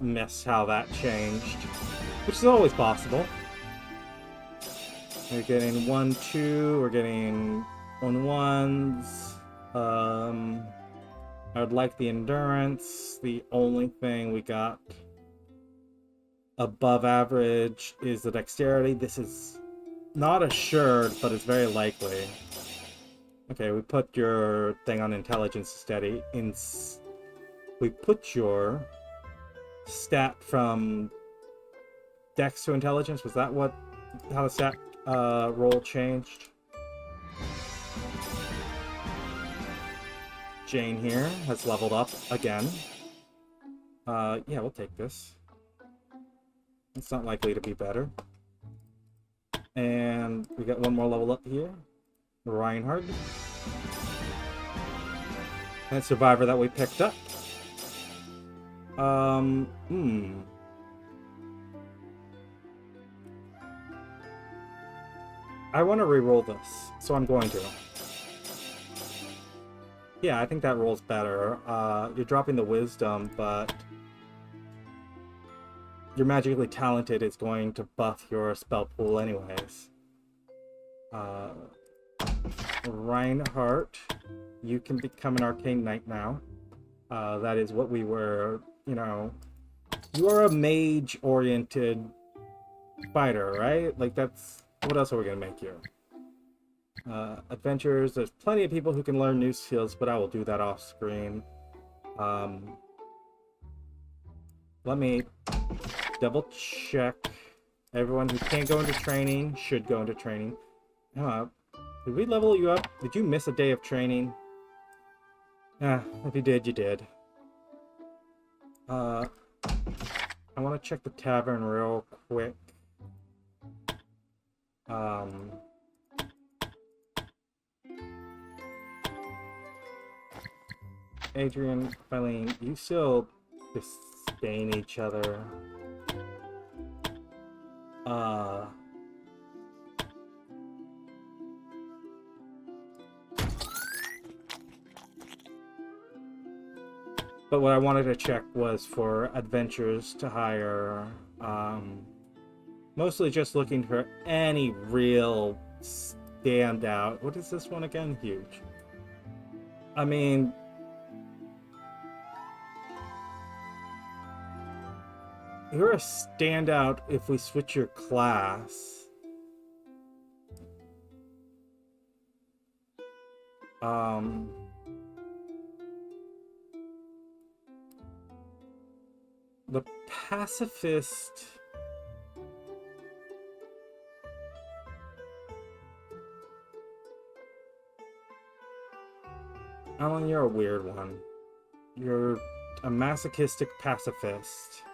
miss how that changed. Which is always possible. We're getting 1, 2, we're getting 1 1s. I would like the endurance. The only thing we got above average is the dexterity. This is not assured, but it's very likely. Okay, we put your thing on intelligence steady. We put your stat from dex to intelligence. Was that how the stat roll changed? Jane here has leveled up again. Yeah, we'll take this. It's not likely to be better. And we got one more level up here. Reinhardt. That survivor that we picked up. I want to re-roll this, so I'm going to. Yeah, I think that rolls better. You're dropping the wisdom, but your magically talented is going to buff your spell pool anyways. Reinhardt, you can become an arcane knight now. That is what we were, you know. You are a mage-oriented fighter, right? Like, that's... What else are we gonna make you? Adventures, there's plenty of people who can learn new skills, but I will do that off screen. Let me double check. Everyone who can't go into training should go into training. Did we level you up? Did you miss a day of training? If you did, you did. I want to check the tavern real quick. Adrian, Eileen, you still disdain each other. But what I wanted to check was for adventures to hire. Mostly just looking for any real standout. What is this one again? Huge. I mean, you're a standout if we switch your class. The pacifist. Alan, you're a weird one. You're a masochistic pacifist.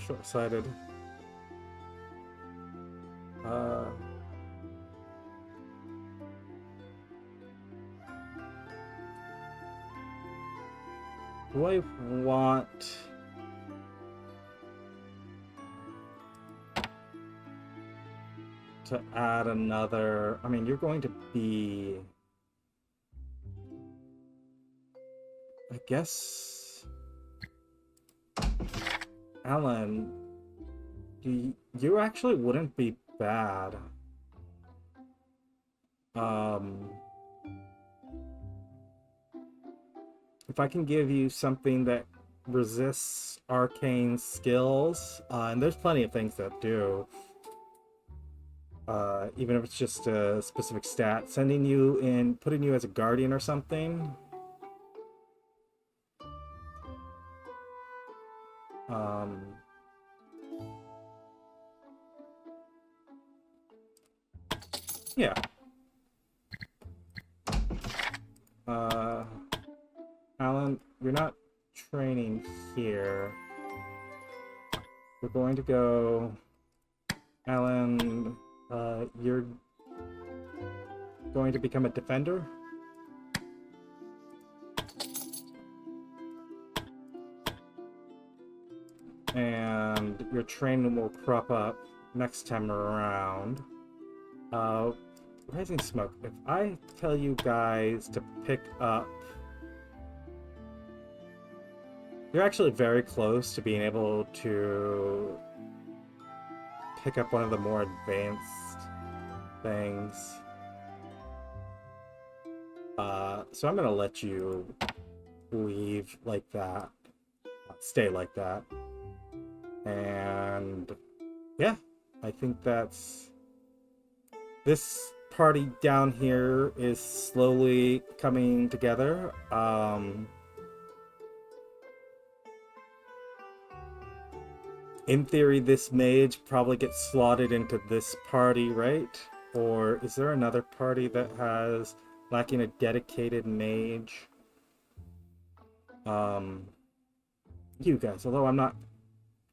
Short-sighted. Do I want to add another? I mean, you're going to be, I guess, Alan, you actually wouldn't be bad. If I can give you something that resists arcane skills, and there's plenty of things that do, even if it's just a specific stat, sending you in, putting you as a guardian or something. Yeah. Alan, you're not training here. We're going to go... Alan, you're going to become a defender? And your training will crop up next time around. Rising Smoke, if I tell you guys to pick up... You're actually very close to being able to pick up one of the more advanced things. So I'm going to let you leave like that. Stay like that. And yeah, I think that's... This party down here is slowly coming together. In theory, this mage probably gets slotted into this party, right? Or is there another party that has lacking a dedicated mage? You guys, although I'm not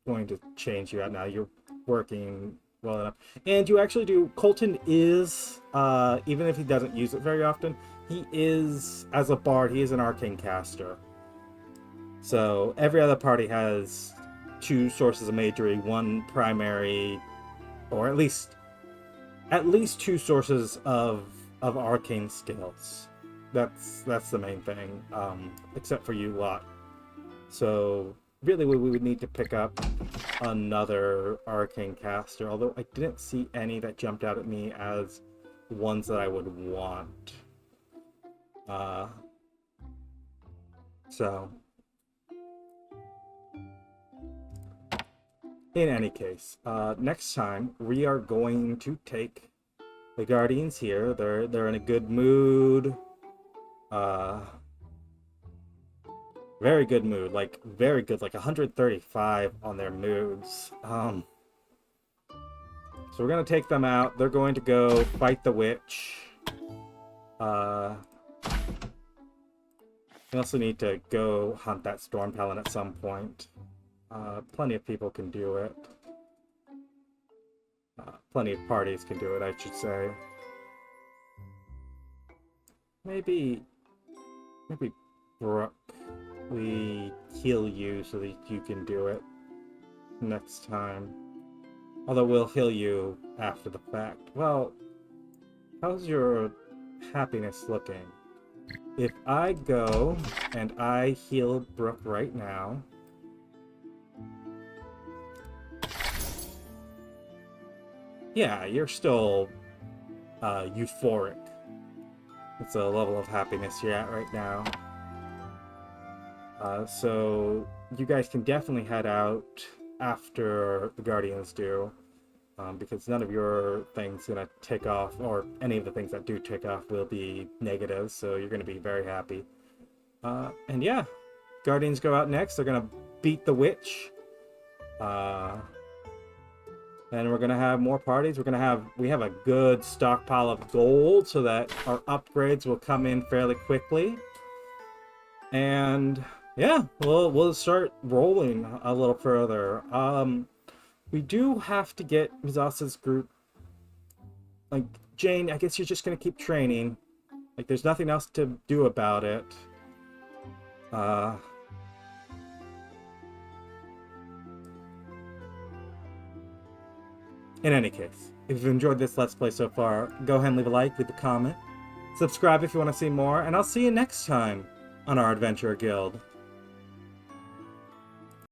going to change you out now, you're working well enough. And you actually do, Colton is, even if he doesn't use it very often, he is, as a bard, he is an arcane caster. So every other party has 2 sources of magery, 1 primary, or at least 2 sources of arcane skills. That's the main thing, except for you lot. So really we would need to pick up another arcane caster, although I didn't see any that jumped out at me as ones that I would want. So in any case, next time we are going to take the Guardians here. They're in a good mood. Very good mood, like very good, like 135 on their moods. So we're gonna take them out. They're going to go fight the witch. We also need to go hunt that Storm Talon at some point. Plenty of people can do it. Plenty of parties can do it, I should say. Maybe Brooke, we heal you so that you can do it next time. Although we'll heal you after the fact. Well, how's your happiness looking? If I go and I heal Brooke right now... Yeah, you're still euphoric. It's a level of happiness you're at right now. So you guys can definitely head out after the Guardians do, because none of your things gonna tick off, or any of the things that do tick off will be negative, so you're gonna be very happy. And yeah, Guardians go out next. They're gonna beat the witch. And we're gonna have more parties. We have a good stockpile of gold so that our upgrades will come in fairly quickly. And yeah, we'll start rolling a little further. We do have to get Mizasa's group. Like, Jane, I guess you're just gonna keep training. Like, there's nothing else to do about it. In any case, if you've enjoyed this Let's Play so far, go ahead and leave a like, leave a comment, subscribe if you want to see more, and I'll see you next time on our Adventure Guild.